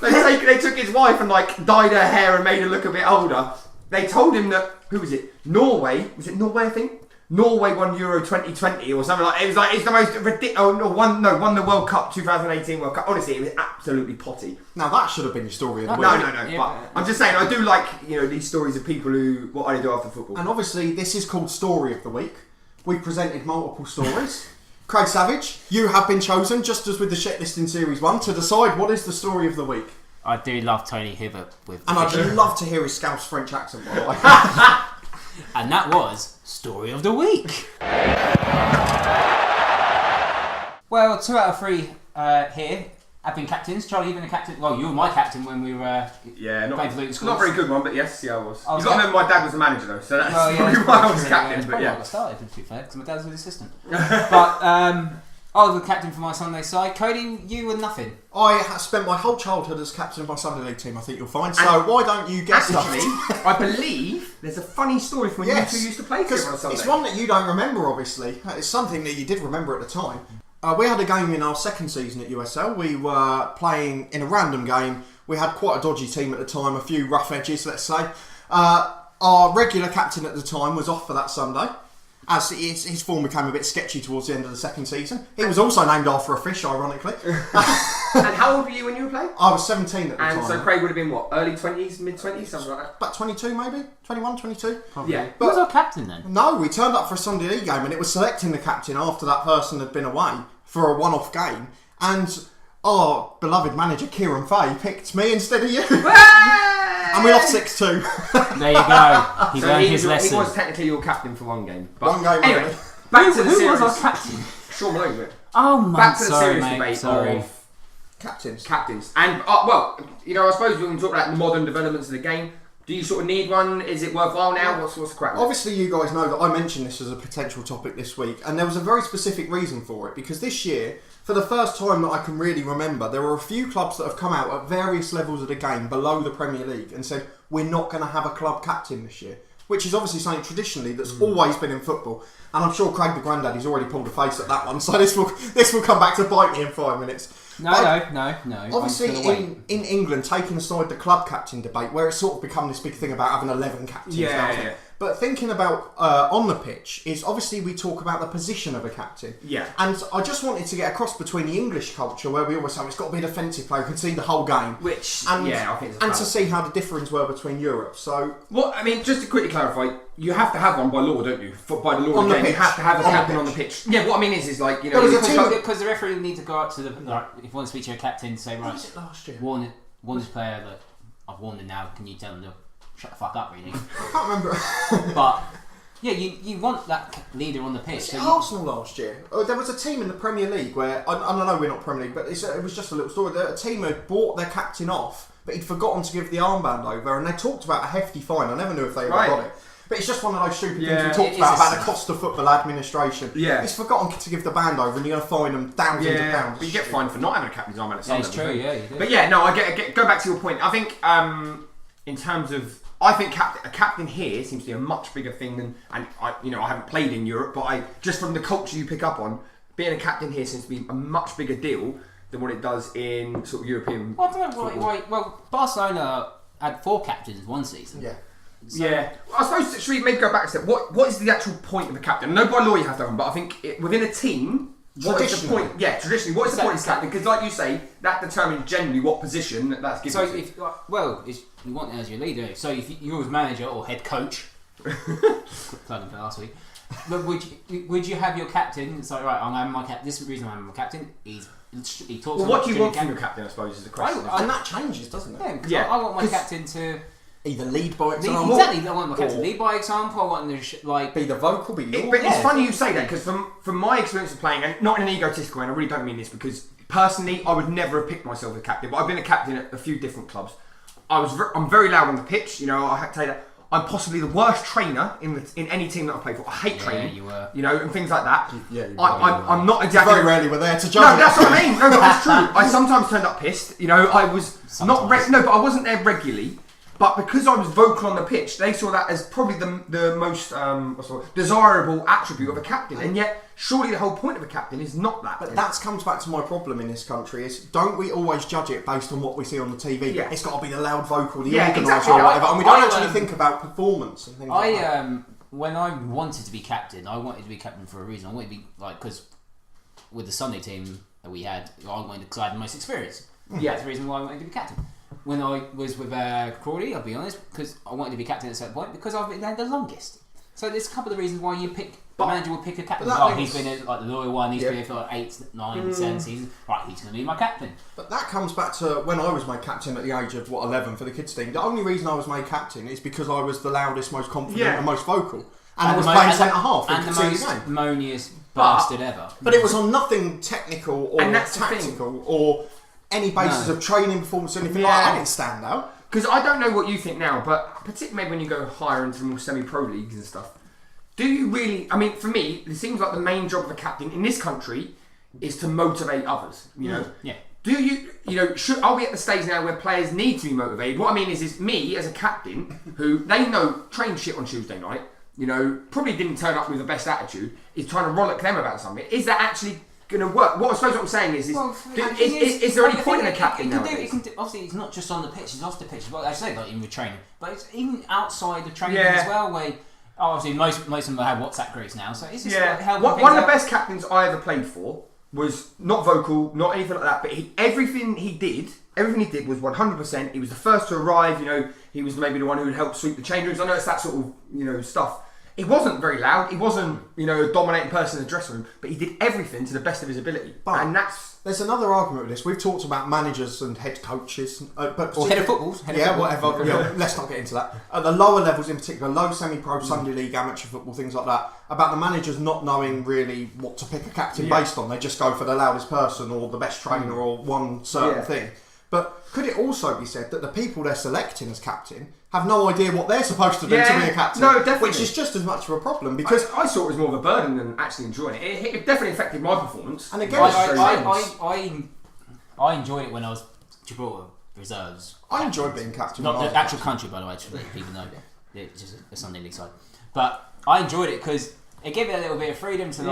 And then they took his wife and dyed her hair and made her look a bit older. They told him that who was it? Norway. Was it Norway? I think. Norway won Euro 2020 or something like that. It was it's the most ridiculous. Won the World Cup 2018 World Cup. Honestly, it was absolutely potty. Now that should have been your story of the week. No. Yeah, but I'm just saying, I do like these stories of people who what do they do after football. And obviously, this is called Story of the Week. We presented multiple stories. Craig Savage, you have been chosen, just as with the Shitlist in Series 1, to decide what is the story of the week. I do love Tony Hibbert with. And I'd love to hear his Scouse French accent, by the way. And that was Story of the Week. Well, 2 out of 3 here have been captains. Charlie, you've been a captain. Well, you were my captain when we were playing for Luton Schools. Not a very good one, but yes, I was. You've got to remember my dad was the manager though, so that's probably why I was captain. But I started, to be fair, because my dad was an assistant. But I was the captain for my Sunday side. Cody, you were nothing. I spent my whole childhood as captain of my Sunday league team, I think you'll find. So why don't you get actually, I believe there's a funny story from when you two used to play together on Sunday. It's one that you don't remember, obviously. It's something that you did remember at the time. We had a game in our second season at USL. We were playing in a random game. We had quite a dodgy team at the time, a few rough edges, let's say. Our regular captain at the time was off for that Sunday, as his form became a bit sketchy towards the end of the second season. He was also named after a fish, ironically. And how old were you when you were playing? I was 17 at the time. And so Craig would have been what? Early 20s, mid 20s, something like that? About 22 maybe? 21, 22? Probably. Yeah. Who was our captain then? No, we turned up for a Sunday league game and it was selecting the captain after that person had been away for a one-off game. And our beloved manager, Kieran Fay, picked me instead of you. And we lost 6-2. There you go. He's learned his lesson. He was technically your captain for one game. But one game, anyway. Back to the series. Who was our captain? Sean Malone, mate. Oh my god. Back to the serious debate of captains. And, I suppose we can talk about the modern developments of the game. Do you sort of need one? Is it worthwhile now? What's the crack? Obviously, you guys know that I mentioned this as a potential topic this week, and there was a very specific reason for it, because this year, for the first time that I can really remember, there were a few clubs that have come out at various levels of the game below the Premier League and said, we're not going to have a club captain this year, which is obviously something traditionally that's always been in football. And I'm sure Craig the Grandaddy's already pulled a face at that one, so this will come back to bite me in 5 minutes. No. Obviously, in England, taking aside the club captain debate, where it's sort of become this big thing about having 11 captains. Yeah. But thinking about on the pitch is obviously we talk about the position of a captain. Yeah. And I just wanted to get across between the English culture, where we always say it's got to be a defensive player who can see the whole game. I think it's to see how the difference were between Europe. So, just to quickly clarify, you have to have one by law, don't you? By the law of the game, you have to have a captain on the pitch. Yeah, what I mean is like, because the referee will need to go up to the if you want to speak to your captain, say right. Was it last year? Warn this player that I've warned him now. Can you tell him to shut the fuck up, really? I can't remember. But yeah, you want that leader on the pitch. So Arsenal last year, there was a team in the Premier League where I know we're not Premier League, but it was just a little story. A team had bought their captain off, but he'd forgotten to give the armband over, and they talked about a hefty fine. I never knew if they ever got it. But it's just one of those stupid things we talked about the cost of football administration. Yeah. It's forgotten to give the band over and you're going to fine them thousands of pounds. But you get fined for not having a captain's armband at Sunderland. It's true, yeah, you do. But yeah, no, I get go back to your point. I think in terms of, I think a captain here seems to be a much bigger thing than, and I haven't played in Europe, but just from the culture you pick up on, being a captain here seems to be a much bigger deal than what it does in sort of European. Well, I don't know why. Well, Barcelona had 4 captains one season. Yeah. So, yeah, I suppose, should we maybe go back a step? What is the actual point of a captain? I know by law you have to have one, but I think within a team, what is the point? Yeah, traditionally, what is the point of captain? Because like you say, that determines generally what position that's given. So, if you want it as your leader, so if you're as manager or head coach, plugging for last week, but would you have your captain? It's like, right, I'm having my captain. This is the reason I'm having my captain. He talks. Well, what do you want from your captain? I suppose is the question. And that changes, doesn't it? Yeah, I want my captain to. Either lead by example. Exactly, I want my captain to lead by example. I want them to be the vocal, be your. But it's funny you say that because from my experience of playing, and not in an egotistical way, and I really don't mean this because personally I would never have picked myself as a captain, but I've been a captain at a few different clubs. I'm very loud on the pitch. I have to tell you that I'm possibly the worst trainer in any team that I play for. I hate training. You were. And things like that. I'm not exactly. Very rarely we're there to judge. No, that's what I mean. No, but it's true. I sometimes turned up pissed. I was sometimes. but I wasn't there regularly. But because I was vocal on the pitch, they saw that as probably the most desirable attribute of a captain. And yet, surely the whole point of a captain is not that. But that comes back to my problem in this country is, don't we always judge it based on what we see on the TV? Yeah. It's got to be the loud vocal, the organiser or whatever. And we don't actually think about performance and things like that. When I wanted to be captain, I wanted to be captain for a reason. I wanted to be, because with the Sunday team that we had, I wanted to, because I had the most experience. Yeah. That's the reason why I wanted to be captain. When I was with Crawley, I'll be honest, because I wanted to be captain at a certain point, because I've been there the longest. So there's a couple of reasons why the manager will pick a captain. He's been the loyal one, he's been here for 8, 9, 7 seasons. Right, he's going to be my captain. But that comes back to when I was made captain at the age of, 11 for the kids team. The only reason I was made captain is because I was the loudest, most confident and most vocal. And I was playing centre-half and the most moaniest bastard ever. But it was on nothing technical or tactical or any basis of training performance or anything like that. I didn't stand out. Because I don't know what you think now, but particularly maybe when you go higher into more semi-pro leagues and stuff, do you really... I mean, for me, it seems like the main job of a captain in this country is to motivate others, Yeah. Do you... are we at the stage now where players need to be motivated? What I mean is me as a captain, who they know trained shit on Tuesday night, probably didn't turn up with the best attitude, is trying to rollick them about something. Is that actually going to work? I suppose what I'm saying is there any point in a captain nowadays? Obviously, it's not just on the pitch; it's off the pitch as well. I say like even with training, but it's even outside of training as well. Where obviously most of them have WhatsApp groups now, so it's just one of the best captains I ever played for was not vocal, not anything like that. But everything he did was 100%. He was the first to arrive. He was maybe the one who would help sweep the change rooms. I know it's that sort of stuff. He wasn't very loud. He wasn't, a dominating person in the dressing room, but he did everything to the best of his ability. And there's another argument with this. We've talked about managers and head coaches, or head of footballs. Whatever. Let's not get into that. At the lower levels, in particular, low semi-pro, Sunday League, amateur football, things like that. About the managers not knowing really what to pick a captain based on. They just go for the loudest person or the best trainer or one certain thing. But could it also be said that the people they're selecting as captain have no idea what they're supposed to do to be a captain? No, definitely. Which is just as much of a problem because I saw it as more of a burden than actually enjoying it. It definitely affected my performance. And again, I enjoyed it when I was Gibraltar reserves. I enjoyed being captain. Not the actual country, by the way, to let people know. It's just a Sunday League side. But I enjoyed it because it gave it a little bit of freedom to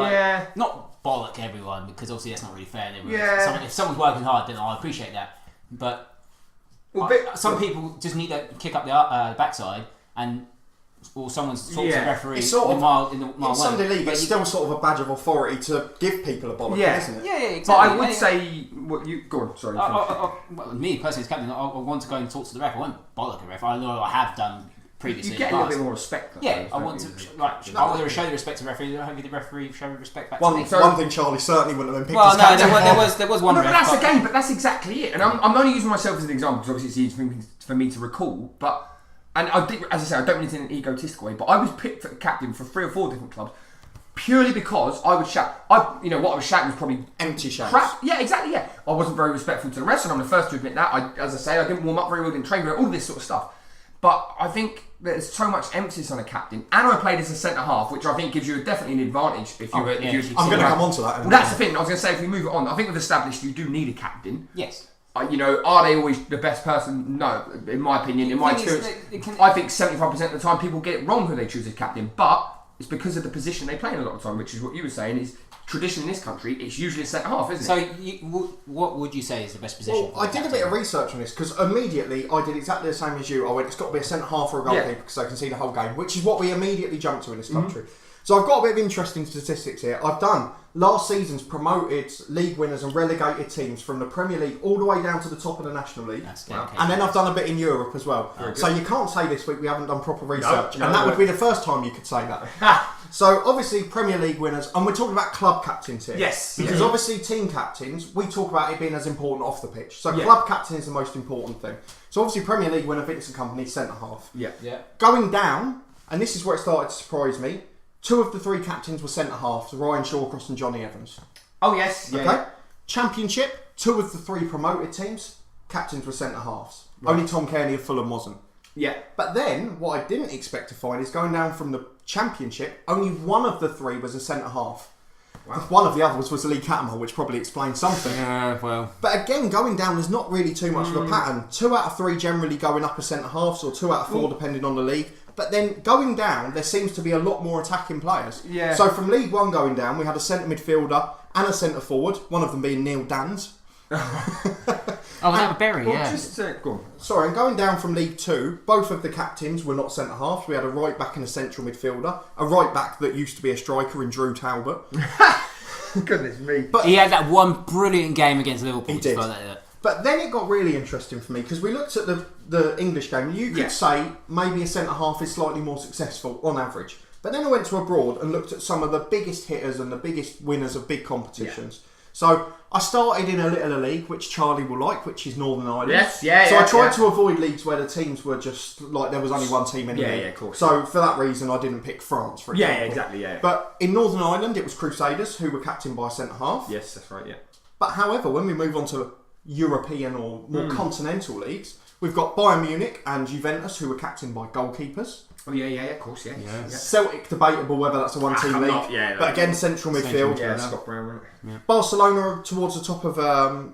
not bollock everyone, because obviously that's not really fair. If someone's working hard, then I appreciate that. But some people just need to kick up the backside, or someone's talked to the referee in the Sunday League. It's still sort of a badge of authority to give people a bollock, isn't it? Yeah, exactly. But I would say, go on. Sorry. Me personally, as captain, I want to go and talk to the ref. I won't bollock a ref. I know I have done previously. You get a little bit more respect. I want to show the respect to the referee. Hopefully, the referee show respect back to me. One thing Charlie certainly wouldn't have been picked as captain. there was one. No, but that's the game. But that's exactly it. And I'm only using myself as an example because obviously it's easy for me to recall. But as I say, I don't mean it in an egotistical way. But I was picked for captain for 3 or 4 different clubs purely because I would shout. What I was shouting was probably empty shouts. Crap. Yeah, exactly. Yeah, I wasn't very respectful to the rest, and I'm the first to admit that. As I say, I didn't warm up very well, didn't train very well, all this sort of stuff. But I think there's so much emphasis on a captain. And I played as a centre half, which I think gives you definitely an advantage if you were. I'm going to come on to that. Well, that's the thing. I was going to say, if we move it on, I think we've established you do need a captain. Yes. You know, are they always the best person? No, in my opinion, in my experience, I think 75% of the time people get it wrong who they choose as captain. But it's because of the position they play in a lot of the time, which is what you were saying. Is tradition in this country, it's usually a centre half, isn't it? So, what would you say is the best position? Well, I did a bit of research on this because immediately I did exactly the same as you. I went, it's got to be a centre half or a goalkeeper because I can see the whole game, which is what we immediately jumped to in this country. So I've got a bit of interesting statistics here. I've done last season's promoted league winners and relegated teams from the Premier League all the way down to the top of the National League. And then I've done a bit in Europe as well. So you can't say this week we haven't done proper research. And that would be the first time you could say that. So obviously Premier League winners, and we're talking about club captains here. Yes. Because obviously team captains, we talk about it being as important off the pitch. So club captain is the most important thing. So obviously Premier League winner, Vincent Kompany, centre half. Yeah. Going down, and this is where it started to surprise me, 2 of the 3 captains were centre halves, Ryan Shawcross and Johnny Evans. Oh yes. Yeah. Okay. Championship, 2 of the 3 promoted teams, captains were centre halves. Right. Only Tom Kearney of Fulham wasn't. Yeah. But then, what I didn't expect to find is going down from the Championship, only 1 of the 3 was a centre half. Wow. One of the others was Lee Cattermole, which probably explains something. Well. But again, going down, there's not really too much of a pattern. 2 out of 3 generally going up as centre halves, or 2 out of 4 depending on the league. But then going down, there seems to be a lot more attacking players. Yeah. So from League 1 going down, we had a centre midfielder and a centre forward, one of them being Neil Dans. Berry, yeah. Go on. Sorry, and going down from League 2, both of the captains were not centre halves. We had a right back and a central midfielder. A right back that used to be a striker in Drew Talbot. Goodness me. But he had that one brilliant game against Liverpool. He did. But then it got really interesting for me because we looked at the English game. You could say maybe a centre half is slightly more successful on average. But then I went to abroad and looked at some of the biggest hitters and the biggest winners of big competitions. So I started in a little league, which Charlie will like, which is Northern Ireland. Yes, So I tried to avoid leagues where the teams were just like there was only one team in the league. Yeah, of course. So for that reason, I didn't pick France, for example. Yeah, exactly. Yeah. But in Northern Ireland, it was Crusaders who were captained by a centre half. Yes, that's right. Yeah. But however, when we move on to European or more continental leagues, we've got Bayern Munich and Juventus who were captained by goalkeepers. Oh yeah, of course, yeah. Celtic, debatable whether that's a one-team league, but again, central midfield. Yeah, Scott Brown, right? Yeah. Barcelona towards the top of La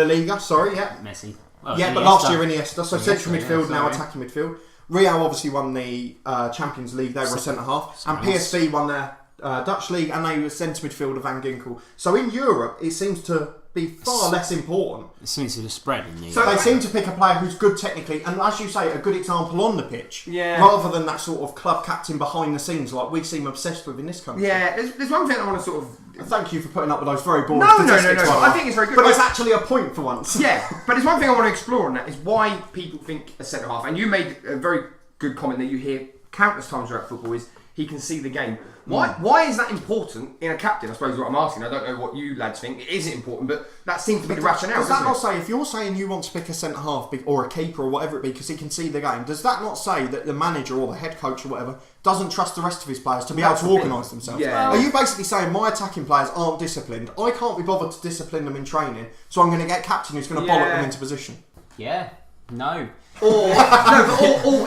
Liga. Sorry, yeah. Messi. Well, but last year Iniesta. So central midfield, now attacking midfield. Real obviously won the Champions League. They were a centre half, and PSV won their Dutch league, and they were centre midfielder Van Ginkel. So in Europe, it seems to be far less important. It seems to be spread in the So they seem to pick a player who's good technically, and as you say, a good example on the pitch, rather than that sort of club captain behind the scenes like we seem obsessed with in this country. Yeah, there's one thing I want to sort of... Thank you for putting up with those very boring No. statistics. I think it's very good. But it's actually a point for once. Yeah, but there's one thing I want to explore on that, is why people think a centre-half, and you made a very good comment that you hear countless times throughout football, is he can see the game. Why is that important in a captain? I suppose is what I'm asking. I don't know what you lads think. Is it important? But that seems to be the rationale. Does that not say, if you're saying you want to pick a centre half or a keeper or whatever it be because he can see the game, does that not say that the manager or the head coach or whatever doesn't trust the rest of his players to be able to organise themselves? Yeah. Are you basically saying my attacking players aren't disciplined? I can't be bothered to discipline them in training, so I'm going to get captain who's going to bollock them into position? Yeah. No. Or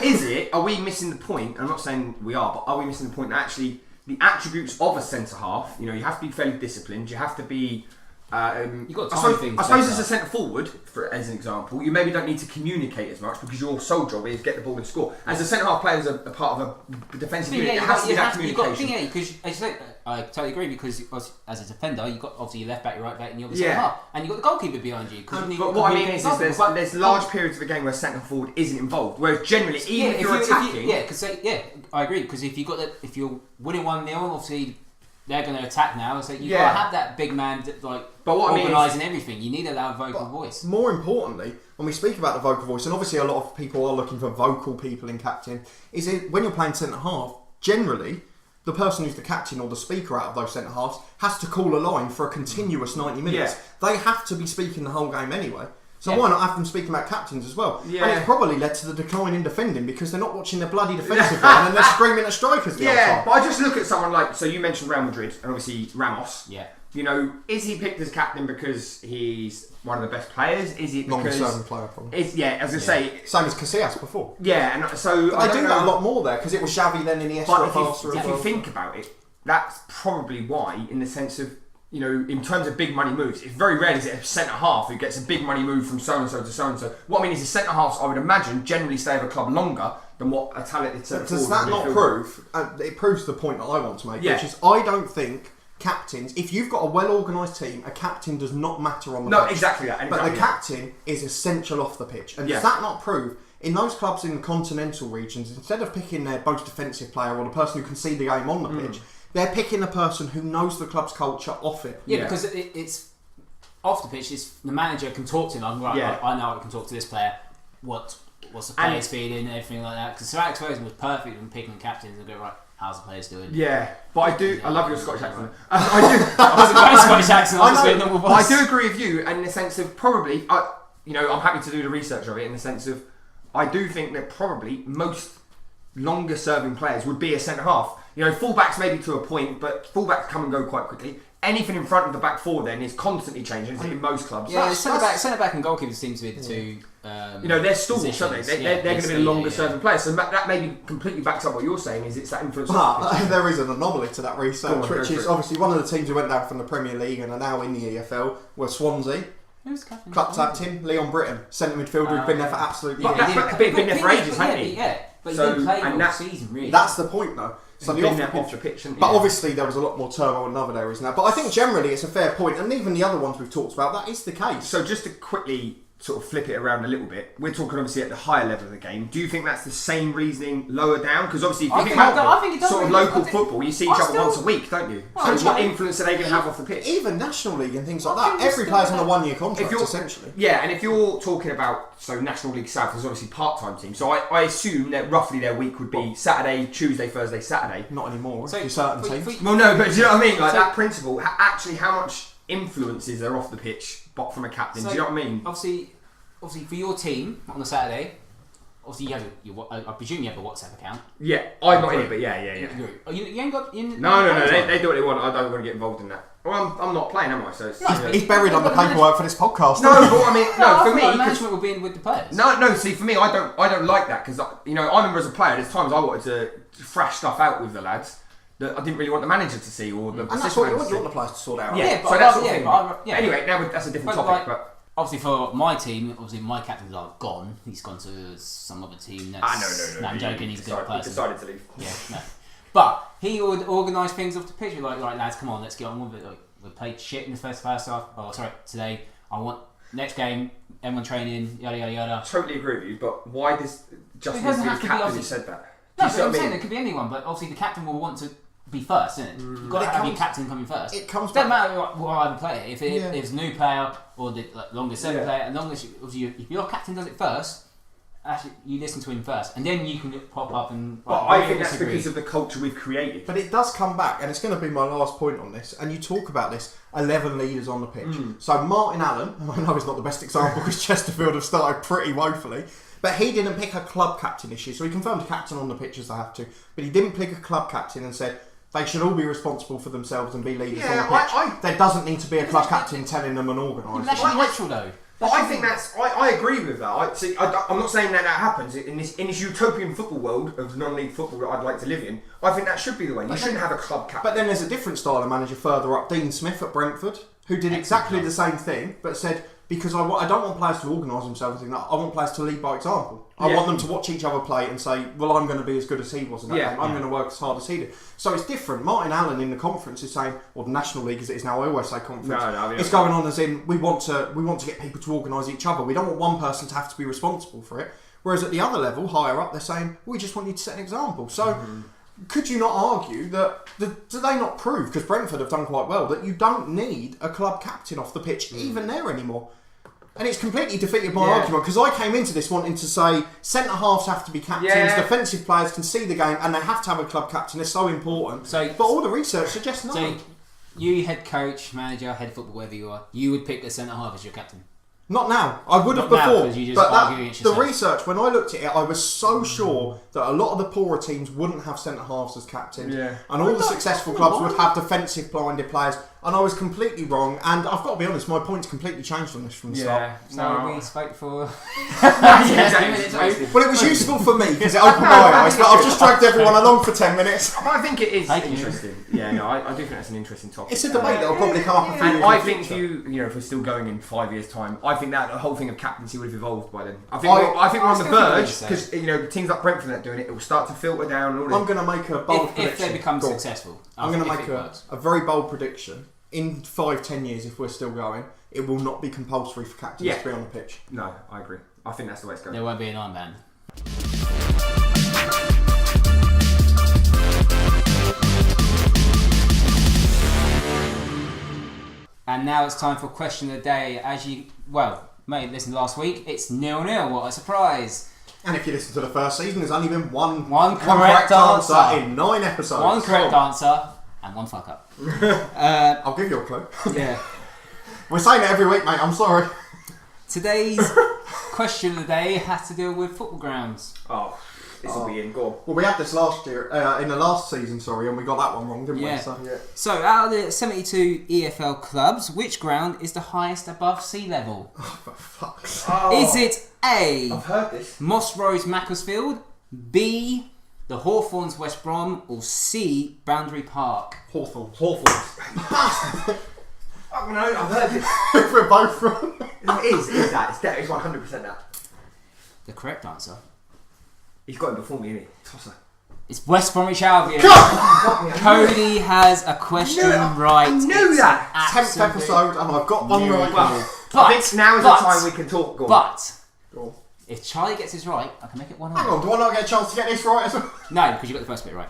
is it? Are we missing the point? I'm not saying we are, but are we missing the point that actually the attributes of a centre half? You know, you have to be fairly disciplined. You have to be. You've got I suppose as a centre forward, as an example, you maybe don't need to communicate as much because your sole job is get the ball and score. As a centre half player, as a part of a defensive unit, it has to be that communication. Because as you say, I totally agree. Because as a defender, you've got obviously your left back, your right back, and you're the centre half, and you've got the goalkeeper behind you. But what I mean is there's large periods of the game where centre forward isn't involved. Whereas generally, even if you're attacking, I agree. Because if you're winning 1-0, obviously they're going to attack now. So you've got to have that big man organising everything. You need a loud vocal voice. More importantly, when we speak about the vocal voice, and obviously a lot of people are looking for vocal people in captain, is it when you're playing centre half, generally the person who's the captain or the speaker out of those centre halves has to call a line for a continuous 90 minutes. Yeah. They have to be speaking the whole game anyway. So why not have them speaking about captains as well? Yeah. And it's probably led to the decline in defending because they're not watching their bloody defensive line and they're screaming at strikers the whole time. But I just look at someone like, so you mentioned Real Madrid and obviously Ramos. Yeah. You know, is he picked as captain because he's one of the best players? Is it because longest-serving player, probably. As I say, same as Casillas before. Yeah, and so but they do that a lot more there because it was Xavi then in the But if you think about it, that's probably why, in the sense of, you know, in terms of big money moves, it's very rare is it a centre half who gets a big money move from so and so to so and so. What I mean is, the centre halves, I would imagine, generally stay at a club longer than what a talented centre forward. Does that not prove? It proves the point that I want to make, which is I don't think captains. If you've got a well-organised team, a captain does not matter on the pitch. No, exactly that. But the captain is essential off the pitch, and does that not prove? In those clubs in the continental regions, instead of picking their most defensive player or the person who can see the game on the pitch, they're picking a person who knows the club's culture off it. Yeah, because it's off the pitch. The manager can talk to him. I know I can talk to this player. What's the player's feeling and everything like that. Because Sir Alex Ferguson was perfect in picking captains and go, right, how's the players doing? Yeah, but I love your Scottish accent. I was a very Scottish accent. I do agree with you in the sense of probably. I'm happy to do the research of it in the sense of I do think that probably most longer serving players would be a centre half. You know, fullbacks maybe to a point, but fullbacks come and go quite quickly. Anything in front of the back four then is constantly changing in most clubs. Yeah, centre back and goalkeepers seem to be the two. They're stalwarts, aren't they? They're going to be the longer serving players. So that maybe completely backs up what you're saying. Is it's that influence? But there is an anomaly to that research, which is obviously one of the teams who went down from the Premier League and are now in the EFL were Swansea. Who's captain? Club captain Leon Britton, centre midfielder, who's been there for absolutely years. But been there for ages, hasn't he? Yeah, but he didn't play all season, really. That's the point, though. So off the pitch, but obviously there was a lot more turmoil in other areas now. But I think generally it's a fair point, and even the other ones we've talked about, that is the case. So just to quickly sort of flip it around a little bit, we're talking obviously at the higher level of the game. Do you think that's the same reasoning lower down? Because obviously if you think about sort of local football, you see each other once a week, don't you? So what influence are they going to have off the pitch? Even National League and things like that, every player's on a 1 year contract essentially. Yeah, and if you're talking about, so National League South is obviously part-time team, so I assume that roughly their week would be Saturday, Tuesday, Thursday, Saturday. Not anymore, so certain teams. Well no, but do you know what I mean? Like that principle, actually how much influence is there off the pitch but from a captain? Do you know what I mean? Obviously, for your team on a Saturday, obviously you have I presume you have a WhatsApp account. Yeah, I'm not in it, but yeah. You ain't got... No, they do what they want. I don't want to get involved in that. Well, I'm not playing, am I? So he's buried on the paperwork for this podcast. No, but I mean, for me, management will be in with the players. No. See, for me, I don't like that because I remember as a player, there's times I wanted to thrash stuff out with the lads that I didn't really want the manager to see or the. And that's what you want the players to sort out. Yeah, so that's the thing. Anyway, now that's a different topic, but. Obviously, for my team, my captains are gone. He's gone to some other team. No, I'm joking. He's a good person. He decided to leave. Yeah, no. But he would organise things off the pitch. Like, lads, come on, let's get on with it. Like, we played shit in the first half. Oh, sorry, today. I want next game. Everyone training. Yada yada yada. Totally agree with you. But why does just the captain who said that? No, I'm saying it could be anyone. But obviously, the captain will want to be first, isn't it? You've got to have your captain coming first. It doesn't matter what other player. If it's a new player or the longest serving player, as long as if your captain does it first, actually you listen to him first, and then you can pop up and. But I think that's because of the culture we've created. But it does come back, and it's going to be my last point on this. And you talk about this 11 leaders on the pitch. So Martin Allen, and I know he's not the best example because Chesterfield have started pretty woefully. But he didn't pick a club captain issue, so he confirmed a captain on the pitch as they have to. But he didn't pick a club captain and said they should all be responsible for themselves and be leaders on the pitch. There doesn't need to be a club captain telling them and organising. That's natural though. But I think I agree with that. I'm not saying that happens in this utopian football world of non-league football that I'd like to live in. I think that should be the way. You shouldn't have a club captain. But then there's a different style of manager further up, Dean Smith at Brentford, who did exactly the same thing, but said, because I don't want players to organise themselves and I want players to lead by example. I want them to watch each other play and say, well, I'm going to be as good as he was in that game. I'm going to work as hard as he did. So it's different. Martin Allen in the conference is saying, or the National League as it is now, I always say conference. It's going on as in, we want to get people to organise each other. We don't want one person to have to be responsible for it. Whereas at the other level, higher up, they're saying, we just want you to set an example. So could you not argue that, do they not prove, because Brentford have done quite well, that you don't need a club captain off the pitch even there anymore? And it's completely defeated my argument, because I came into this wanting to say centre halves have to be captains, defensive players can see the game, and they have to have a club captain. It's so important. But all the research suggests no. So you head coach, manager, head football, wherever you are, you would pick the centre half as your captain. Not now. I would have Not now, before. 'cause you just But argue against the yourself. research, when I looked at it, I was so sure that a lot of the poorer teams wouldn't have centre halves as captains, and all the successful clubs would have defensive-minded players. And I was completely wrong. And I've got to be honest, my point's completely changed on this from the start. So we spoke for. Well, it was useful for me because it opened my eyes. But I've just dragged everyone along for 10 minutes. But I think it is Thank you. interesting. Yeah, no, I do think that's an interesting topic. It's a debate that'll probably come up. And I think if we're still going in 5 years' time, I think that the whole thing of captaincy would have evolved by then. I think we're on the verge because teams like Brentford that are doing it, it will start to filter down. And all I'm going to make a bold prediction. If they become successful, I'm going to make a very bold prediction. In 5-10 years, if we're still going, it will not be compulsory for captains to be on the pitch. No, I agree. I think that's the way it's going. There won't be an armband. And now it's time for question of the day. As you may have listened last week, it's 0-0. What a surprise! And if you listen to the first season, there's only been one correct answer in 9 episodes. One correct answer and one fuck up. I'll give you a clue. Yeah. We're saying it every week, mate. I'm sorry. Today's question of the day has to do with football grounds. Oh, this will be in. Go on. Well, we had this last year, in the last season, and we got that one wrong, didn't we? So, out of the 72 EFL clubs, which ground is the highest above sea level? Oh, for fuck's sake. Is it A, I've heard this. Moss Rose Macclesfield, B, the Hawthorns West Brom, or C, Boundary Park? Hawthorns. I don't know, I've heard this. We're both wrong. It is that. It's 100% that. The correct answer. He's got it before me, isn't he? Tosser. It's West Bromwich Albion. God! Cody has a question right. I knew that. 10th episode, and I've got one right. I think now is the time we can talk. Go on. But Go on. if Charlie gets this right, I can make it 1-0. Hang on, do I not get a chance to get this right as well? No, because you got the first bit right.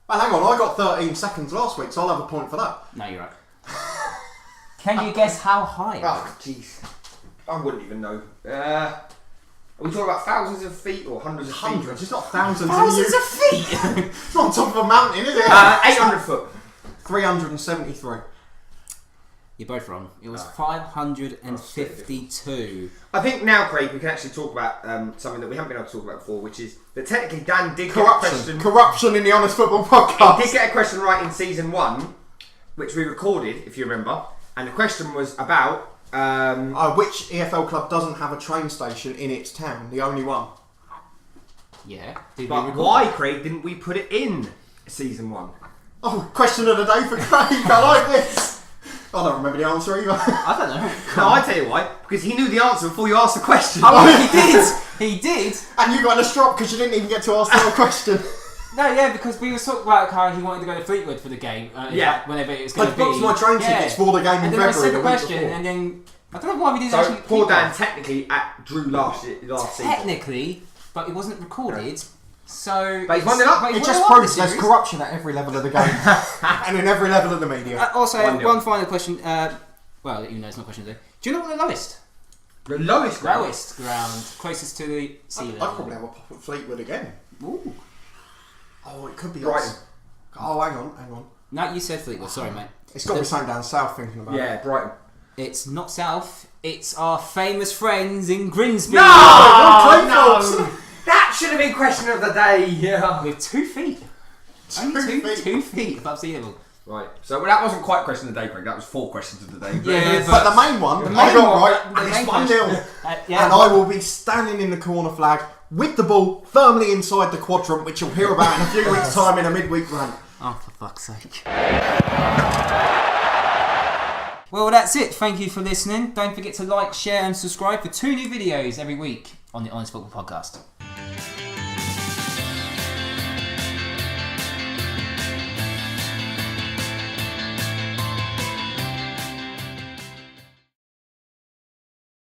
Well, hang on, I got 13 seconds last week, so I'll have a point for that. No, you're right. Can you guess how high? Oh, jeez. I wouldn't even know. Are we talking about thousands of feet or hundreds of feet? Hundreds, it's not thousands. Thousands of feet! It's not on top of a mountain, is it? 800 foot. 373. You're both wrong. It was 552. I think now, Craig, we can actually talk about something that we haven't been able to talk about before, which is that technically Dan did get a question. Corruption in the Honest Football Podcast. He did get a question right in season 1, which we recorded, if you remember, and the question was about which EFL club doesn't have a train station in its town? The only one. Yeah. But why, Craig, didn't we put it in season 1? Oh, question of the day for Craig. I like this. I don't remember the answer either. I don't know. No, I tell you why. Because he knew the answer before you asked the question. Oh, he did. He did. And you got in a strop because you didn't even get to ask the question. No, yeah, because we were talking about how he wanted to go to Fleetwood for the game. Whenever it was going to be. I booked my train tickets for the game in February. And then I said the week question, before. and then I don't know why we didn't So actually. poor Dan technically drew last season. Technically, but it wasn't recorded. So, but he's won it up. It just proves there's corruption at every level of the game and in every level of the media. Also, one final question. Well, even though it's not a question today. Do you know what the lowest? The lowest ground? Lowest ground, closest to the sea level. I'd probably have a pop at Fleetwood again. Ooh. Oh, it could be Brighton. Oh, hang on. No, you said Fleetwood. Sorry, mate. It's got to be something down south thinking about it. Yeah, Brighton. It's not south. It's our famous friends in Grimsby. No! That should have been question of the day. Yeah. With 2 feet. Only 2 feet above sea level. Right. So that wasn't quite question of the day, Craig. That was 4 questions of the day. Yeah, but the main one, I got right, and it's 1-0. Yeah. And I will be standing in the corner flag with the ball firmly inside the quadrant, which you'll hear about in a few weeks' time in a midweek rant. Oh, for fuck's sake. Well, that's it. Thank you for listening. Don't forget to like, share and subscribe for 2 new videos every week on the Honest Football Podcast.